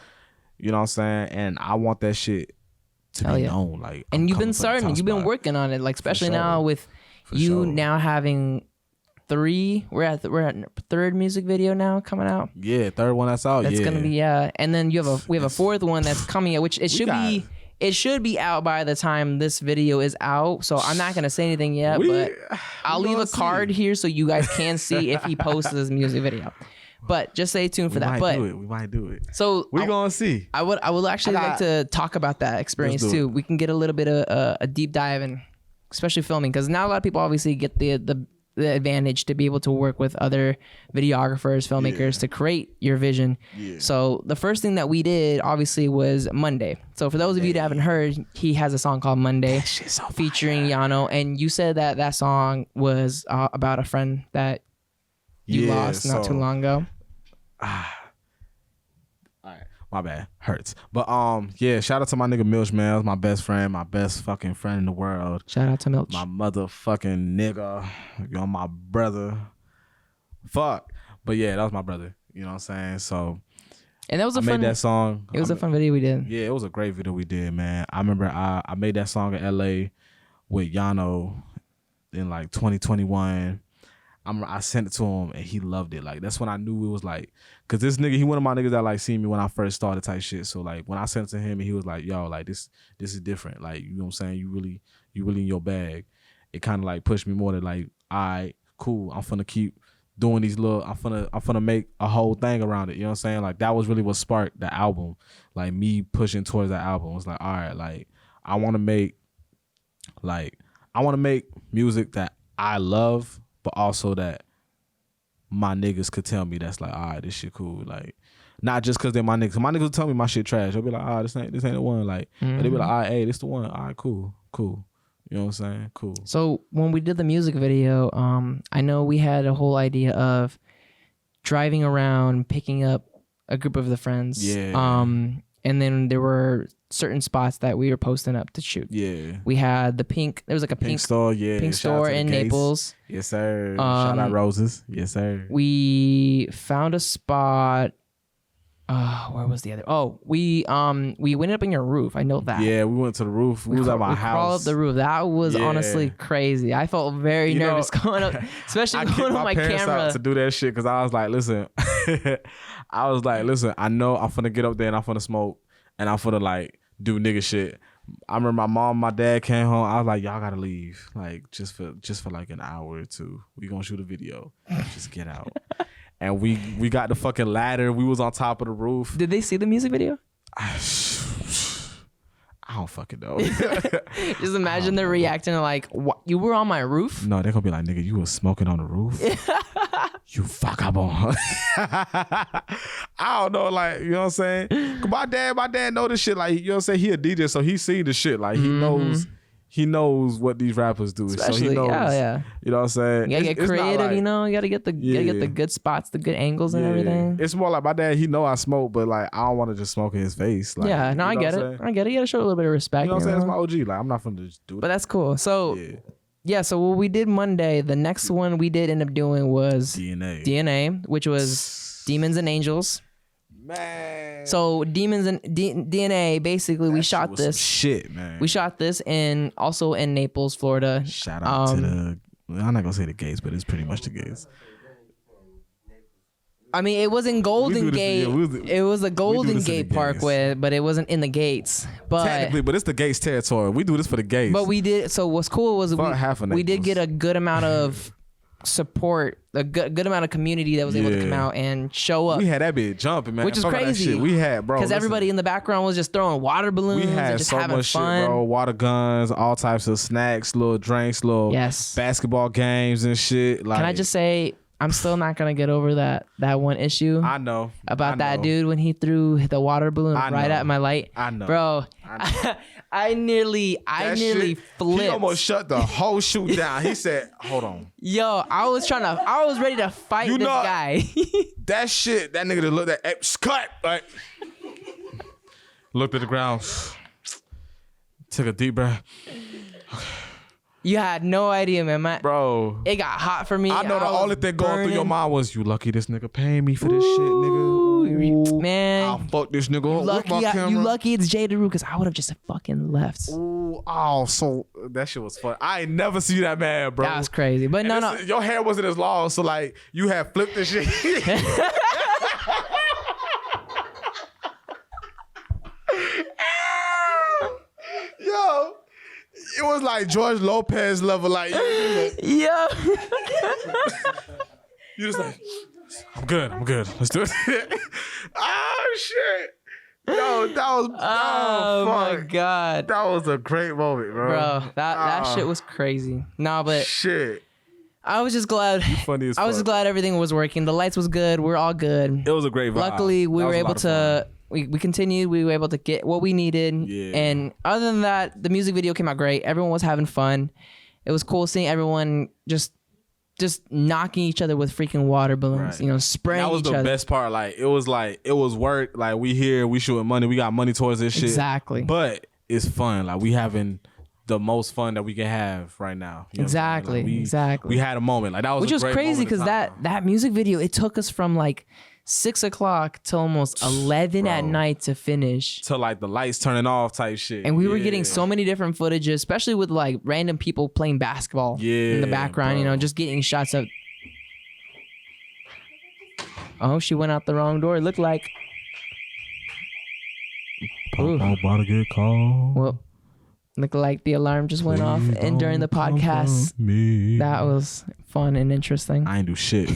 You know what I'm saying? And I want that shit to be known. Like, and you've been working on it, like, especially now with now having 3. We're at third music video now coming out. Yeah, third one that's out. That's gonna be and then we have a 4th one that's coming out, which it should be out by the time this video is out. So I'm not gonna say anything yet, but I'll leave a card here so you guys can see if he posts this music video. But just stay tuned for that. But we might do it. So we're gonna see. I would actually like to talk about that experience too. We can get a little bit of a deep dive in, especially filming, because not a lot of people obviously get the advantage to be able to work with other videographers, filmmakers to create your vision. Yeah. So the first thing that we did obviously was Monday. So for those of you that haven't heard, he has a song called Monday featuring Yano. And you said that song was about a friend that you lost not too long ago. All right, my bad, hurts. But shout out to my nigga Milch, man. That was my best friend, my best fucking friend in the world. Shout out to Milch, my motherfucking nigga. You're my brother. Fuck, but yeah, that was my brother. You know what I'm saying? So, and that was made that song. It was a fun video we did. Yeah, it was a great video we did, man. I remember I made that song in LA with Yano in like 2021. I sent it to him and he loved it. Like, that's when I knew it was like, cause this nigga, he one of my niggas that like seen me when I first started type shit. So like when I sent it to him and he was like, yo, like this is different. Like, you know what I'm saying? You really in your bag. It kind of like pushed me more to like, all right, cool. I'm finna keep doing these little, I'm finna make a whole thing around it. You know what I'm saying? Like, that was really what sparked the album. Like, me pushing towards that album. It was like, all right, like I want to make music that I love, but also that my niggas could tell me that's like, all right, this shit cool. Like, not just because they're my niggas. My niggas will tell me my shit trash. They'll be like, ah, this ain't the one. Like, but they be like, all right, hey, this the one. All right, cool. You know what I'm saying? Cool. So when we did the music video, I know we had a whole idea of driving around, picking up a group of the friends. Yeah. And then there were certain spots that we were posting up to shoot. Yeah. We had there was like a pink store, pink store in Naples. Yes, sir. Shout out Roses. Yes, sir. We found a spot. Where was the other? Oh, we went up in your roof. I know that. Yeah, we went to the roof. We was at my house. Crawled up the roof. That was honestly crazy. I felt very nervous going up, especially going with my camera. Out to do that shit because I was like, listen, I know I'm finna get up there and I'm finna smoke and I'm finna like do nigga shit. I remember my mom, my dad came home. I was like, y'all gotta leave, like just for like an hour or two. We gonna shoot a video. Just get out. And we got the fucking ladder. We was on top of the roof. Did they see the music video? I don't fucking know. Just imagine they're reacting like, what? You were on my roof? No, they're gonna be like, nigga, you was smoking on the roof? You fuck up on. I don't know, like, you know what I'm saying? My dad know this shit. Like, you know what I'm saying? He a DJ, so he seen the shit. Like, he knows what these rappers do. Especially, so he knows, yeah. You know what I'm saying? You gotta get creative, like, you know? You gotta get the good spots, the good angles and everything. It's more like my dad, he know I smoke, but like I don't want to just smoke in his face. Like, yeah, no, I get it. I get it. You gotta show a little bit of respect. You know what I'm saying? It's my OG. Like, I'm not finna just do it. But that's cool. So so what we did Monday, the next one we did end up doing was DNA, which was Demons and Angels. Man. So Demons and DNA, basically, we shot this shit, man. We shot this also in Naples, Florida. Shout out to I'm not gonna say the gays, but it's pretty much the gays. I mean, it was in Golden Gate. It was a Golden Gate Parkway, but it wasn't in the gates. But technically, but it's the gates territory. We do this for the gates. But we did. So what's cool was we did get a good amount of support, a good amount of community that was able to come out and show up. We had that bit jumping, man. Which is crazy. We had, bro, because everybody in the background was just throwing water balloons. We had and just so having much fun. Shit, bro. Water guns, all types of snacks, little drinks, little basketball games and shit. Like, can I just say, I'm still not gonna get over that one issue. I know about that dude when he threw the water balloon right at my light. I know, bro. I nearly flipped. He almost shut the whole shoot down. He said, "Hold on." Yo, I was ready to fight this guy. That shit, that nigga that looked at cut, like looked at the ground, took a deep breath. You had no idea, man. Bro, it got hot for me. I know the only thing going through your mind was, you lucky this nigga paying me for this shit, nigga. Ooh, man, I'll fuck this nigga up with my camera. You lucky it's Deru, because I would have just fucking left. Ooh, so that shit was fun. I ain't never see that man, bro. That was crazy. But no. Your hair wasn't as long, so like you had flipped this shit. Yo. It was like George Lopez level, like yeah. You just like, I'm good. Let's do it. Oh shit. Yo, that was my god. That was a great moment, bro. Bro, that shit was crazy. Nah, but shit. I was just glad. Funny as I was just glad everything was working. The lights was good. We're all good. It was a great vibe. Luckily, we were able to. We continued. We were able to get what we needed. Yeah. And other than that, the music video came out great. Everyone was having fun. It was cool seeing everyone just knocking each other with freaking water balloons. Right. Spraying each other. That was the best part. Like it was work. Like we here, we shooting money. We got money towards this shit. Exactly. But it's fun. Like we having the most fun that we can have right now. Exactly. Like exactly. We had a moment. Like that was which was crazy because that music video, it took us from like 6 o'clock till almost 11 at night to finish. Till like the lights turning off type shit. And we were getting so many different footages, especially with like random people playing basketball in the background, bro. Just getting shots of. Oh, she went out the wrong door. It looked like. I'm about to get called. Well, looked like the alarm just went off. And during the podcast, that was fun and interesting. I ain't do shit.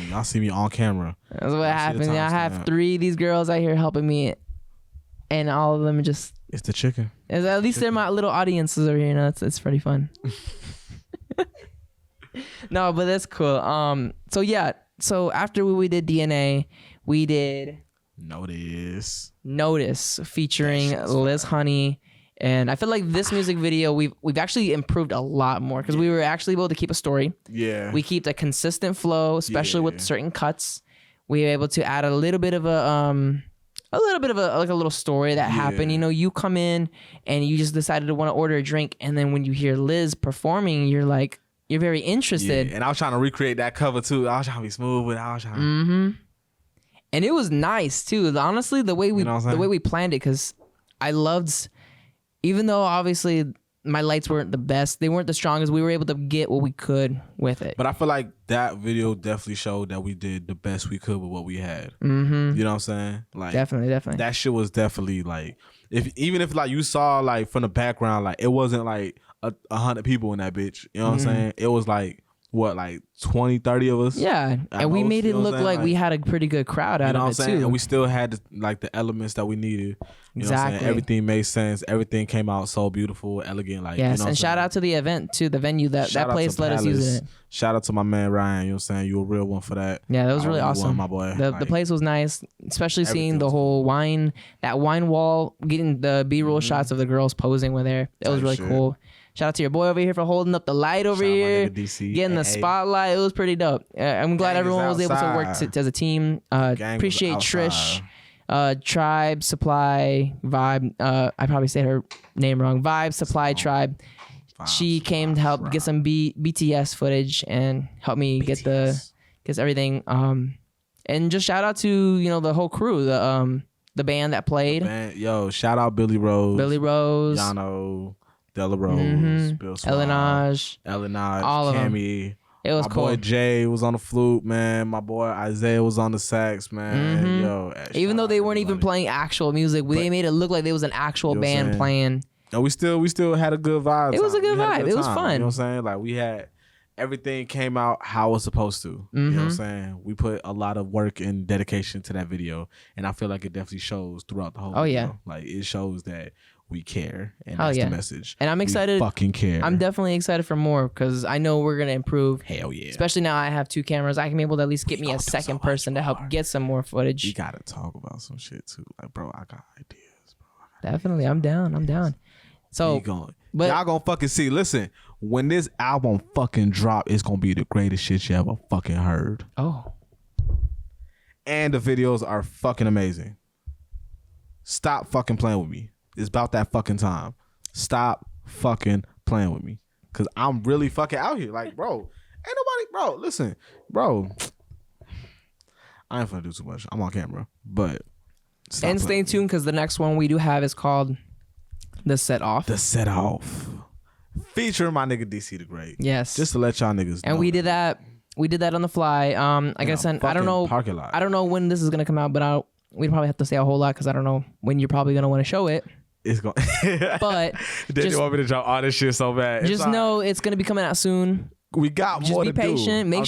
Y'all see me on camera. That's what happens. I have 3 of these girls out here helping me, and all of them just. It's the chicken. At least they're my little audiences over here. It's pretty fun. No, but that's cool. So yeah. So after we did DNA, we did Notice featuring Liz Honey. And I feel like this music video, we've actually improved a lot more because we were actually able to keep a story. Yeah. We keep a consistent flow, especially with certain cuts. We were able to add a little bit of a little story that happened. You come in and you just decided to want to order a drink, and then when you hear Liz performing, you're very interested. Yeah. And I was trying to recreate that cover too. I was trying to be smooth with it. I was trying. Mm-hmm. And it was nice too. Honestly, the way we planned it, because I loved. Even though obviously my lights weren't the best, they weren't the strongest, we were able to get what we could with it. But I feel like that video definitely showed that we did the best we could with what we had. Mm-hmm. You know what I'm saying? Like definitely. That shit was definitely like, even if like you saw like from the background, like it wasn't like 100 people in that bitch. You know what I'm saying? It was like what, like 20, 30 of us? Yeah. And we made it look like we had a pretty good crowd out of it too. And we still had like the elements that we needed. You know what I'm saying? Everything made sense. Everything came out so beautiful, elegant. Like, yes, and shout out to the event too, the venue that place let us use it. Shout out to my man Ryan. You know what I'm saying? You a real one for that. Yeah, that was really awesome. My boy. The place was nice, especially seeing the whole wine wall, getting the B-roll shots of the girls posing with there. That was really cool. Shout out to your boy over here for holding up the light over here, getting the spotlight. It was pretty dope. I'm glad everyone was able to work as a team. Appreciate Trish, Tribe, Supply, Vibe. I probably said her name wrong. Vibe, Supply, Tribe. She came to help get some BTS footage and help me get everything. And just shout out to the whole crew, the band that played. Shout out Billy Rose, Yano, Della Rose, Bill Swan, Elenage, all of Cammy, It was cool. My boy Jay was on the flute, man. My boy Isaiah was on the sax, man. Mm-hmm. Yo, even though they weren't even playing actual music, they made it look like there was an actual band playing. And we still had a good vibe. It was a good vibe. It was fun. You know what I'm saying? Like we had everything came out how it was supposed to. You know what I'm saying? We put a lot of work and dedication to that video, and I feel like it definitely shows throughout the whole video. Yeah. Like it shows that we care, and that's the message. And I'm excited. We fucking care. I'm definitely excited for more because I know we're gonna improve. Hell yeah! Especially now I have 2 cameras. I can be able to at least get me a second person to help get some more footage. We gotta talk about some shit too. Like, bro, I got ideas, bro. Definitely, I'm down. So, y'all gonna fucking see. Listen, when this album fucking drop, it's gonna be the greatest shit you ever fucking heard. Oh. And the videos are fucking amazing. Stop fucking playing with me. It's about that fucking time. Stop fucking playing with me. Cause I'm really fucking out here. Like, bro, ain't nobody, bro, listen, bro. I ain't finna do too much. I'm on camera. But and stay tuned because the next one we do have is called The Set Off. The Set Off. Featuring my nigga DC the Great. Yes. Just to let y'all niggas know. And we did that. We did that on the fly. I guess I don't know. Parking lot. I don't know when this is gonna come out, but we'd probably have to say a whole lot because I don't know when you're probably gonna want to show it. It's going. But then you want me to drop all this shit so bad. Just know it's gonna be coming out soon. We got more to do. Just be patient. Make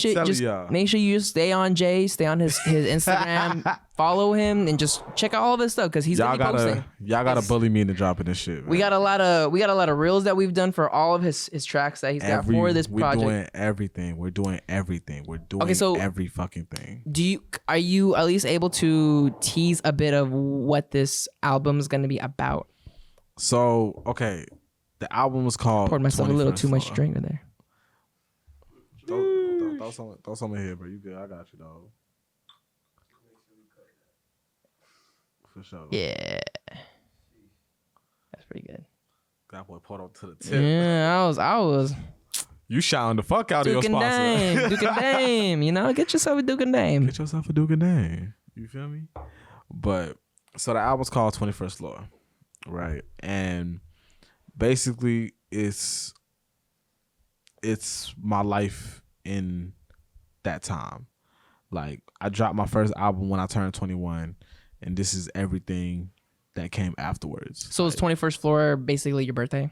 sure you just stay on Jay, stay on his Instagram, follow him, and just check out all this stuff because he's gonna be posting. Y'all gotta bully me into dropping this shit. Man. We got a lot of reels that we've done for all of his tracks that he's got for this project. We're doing everything. We're doing every fucking thing. Are you at least able to tease a bit of what this album is gonna be about? So the album was called. Poured myself a little too much drink in there. Throw some in here, bro. You good? I got you, dog. For sure. Yeah, that's pretty good. That boy poured up to the tip. Yeah, I was. You shouting the fuck out of your sponsor. Duke and Dame. You know, get yourself a Duke and Dame. Get yourself a Duke and Dame. You feel me? But so the album's called 21st Floor, right? And basically, it's my life in that time. Like I dropped my first album when I turned 21, and this is everything that came afterwards. So is 21st Floor basically your birthday?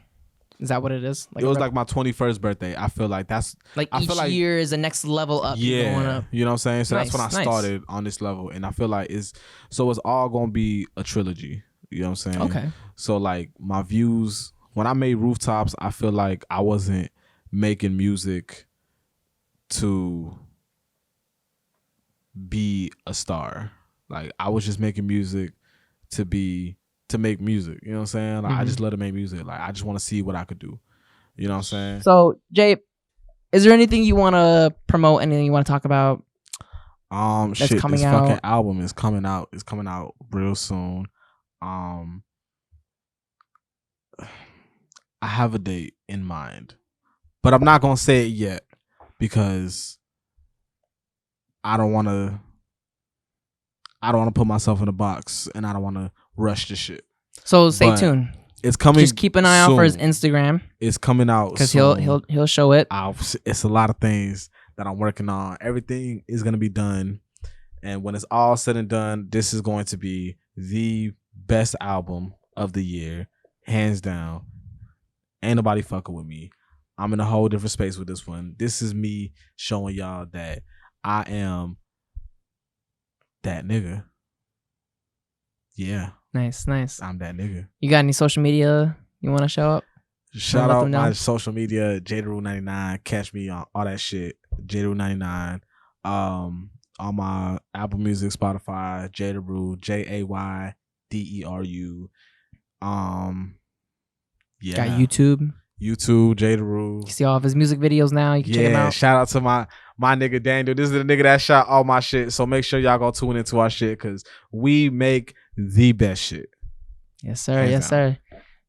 Is that what it is? Like it was like my 21st birthday. I feel like that's like each year is the next level up. Yeah, going up. You know what I'm saying? So that's when I started on this level, and I feel like it's all gonna be a trilogy. You know what I'm saying? Okay. So like my views when I made Rooftops, I feel like I wasn't making music to be a star. Like I was just making music to make music. You know what I'm saying? Like I just love to make music. Like I just want to see what I could do. You know what I'm saying? So Jay, is there anything you want to promote? Anything you want to talk about? This fucking album is coming out. It's coming out real soon. I have a date in mind, but I'm not gonna say it yet because I don't want to put myself in a box, and I don't want to rush the shit. So stay tuned. It's coming. Just keep an eye out for his Instagram. It's coming out because he'll show it. It's a lot of things that I'm working on. Everything is gonna be done, and when it's all said and done, this is going to be the best album of the year, hands down. Ain't nobody fucking with me. I'm in a whole different space with this one. This is me showing y'all that I am that nigga. Yeah. Nice. I'm that nigga. You got any social media you want to show up? Shout out my social media, Deru99. Catch me on all that shit. Deru99. On my Apple Music, Spotify, Deru, JAYDERU. Yeah. Got YouTube, Deru. You see all of his music videos now. You can check him out. Shout out to my nigga Daniel. This is the nigga that shot all my shit. So make sure y'all go tune into our shit because we make the best shit. Yes, sir. Yes, sir.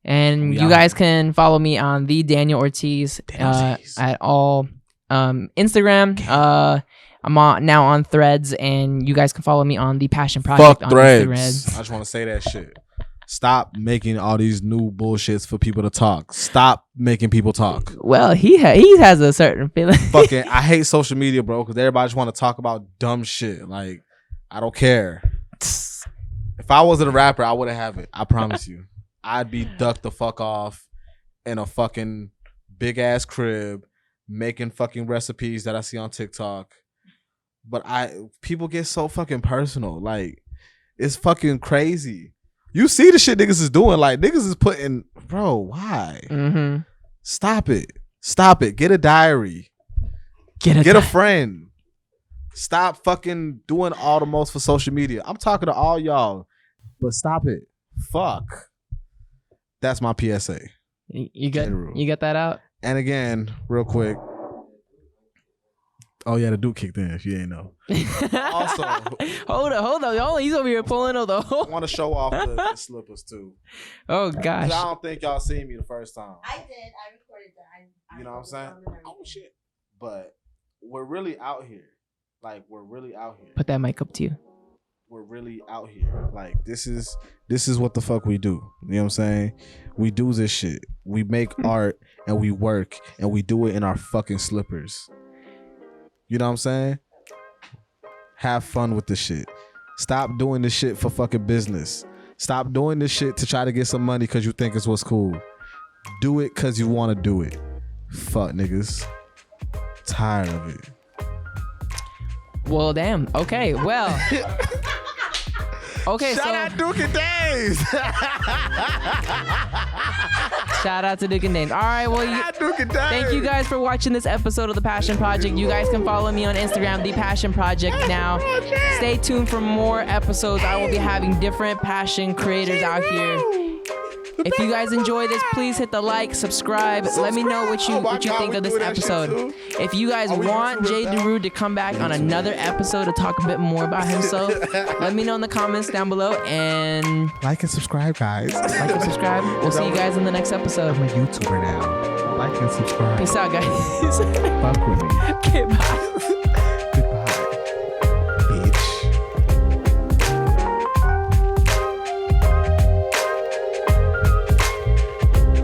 And you guys can follow me on the Daniel Ortiz at all Instagram. I'm now on Threads, and you guys can follow me on the Passion Project on Threads. Instagram. I just want to say that shit. Stop making all these new bullshits for people to talk. Stop making people talk. Well, he has a certain feeling. Fucking, I hate social media, bro, because everybody just want to talk about dumb shit. Like, I don't care. If I wasn't a rapper, I wouldn't have it. I promise you. I'd be ducked the fuck off in a fucking big ass crib making fucking recipes that I see on TikTok. But people get so fucking personal. Like, it's fucking crazy. You see the shit niggas is doing. Like, niggas is putting, bro, why? Mm-hmm. Stop it. Stop it. Get a diary. Get a friend. Stop fucking doing all the most for social media. I'm talking to all y'all, but stop it. Fuck. That's my PSA. You got that out? And again, real quick. Oh yeah, the dude kicked in. If you ain't know. Also, hold on. He's over here pulling on the. I want to show off the slippers too. Oh gosh. I don't think y'all seen me the first time. I did. I recorded that. You know what I'm saying? Oh shit. But we're really out here. Like, we're really out here. Put that mic up to you. We're really out here. Like, this is what the fuck we do. You know what I'm saying? We do this shit. We make art and we work and we do it in our fucking slippers. You know what I'm saying? Have fun with the shit. Stop doing this shit for fucking business. Stop doing this shit to try to get some money because you think it's what's cool. Do it because you want to do it. Fuck niggas. Tired of it. Well, damn. Okay, well. Okay, Shout out Duke and Days. Shout out to Duke and Days. All right, well, thank you guys for watching this episode of The Passion Project. You guys can follow me on Instagram, The Passion Project now. Stay tuned for more episodes. I will be having different passion creators out here. If you guys enjoy this, please hit the like, subscribe. Let me know what you think of this episode. If you guys want Jay Deru to come back on another episode to talk a bit more about himself, let me know in the comments down below. And like and subscribe, guys. Like and subscribe. We'll see you guys in the next episode. I'm a YouTuber now. Like and subscribe. Peace out, guys. Fuck with me. Okay, bye.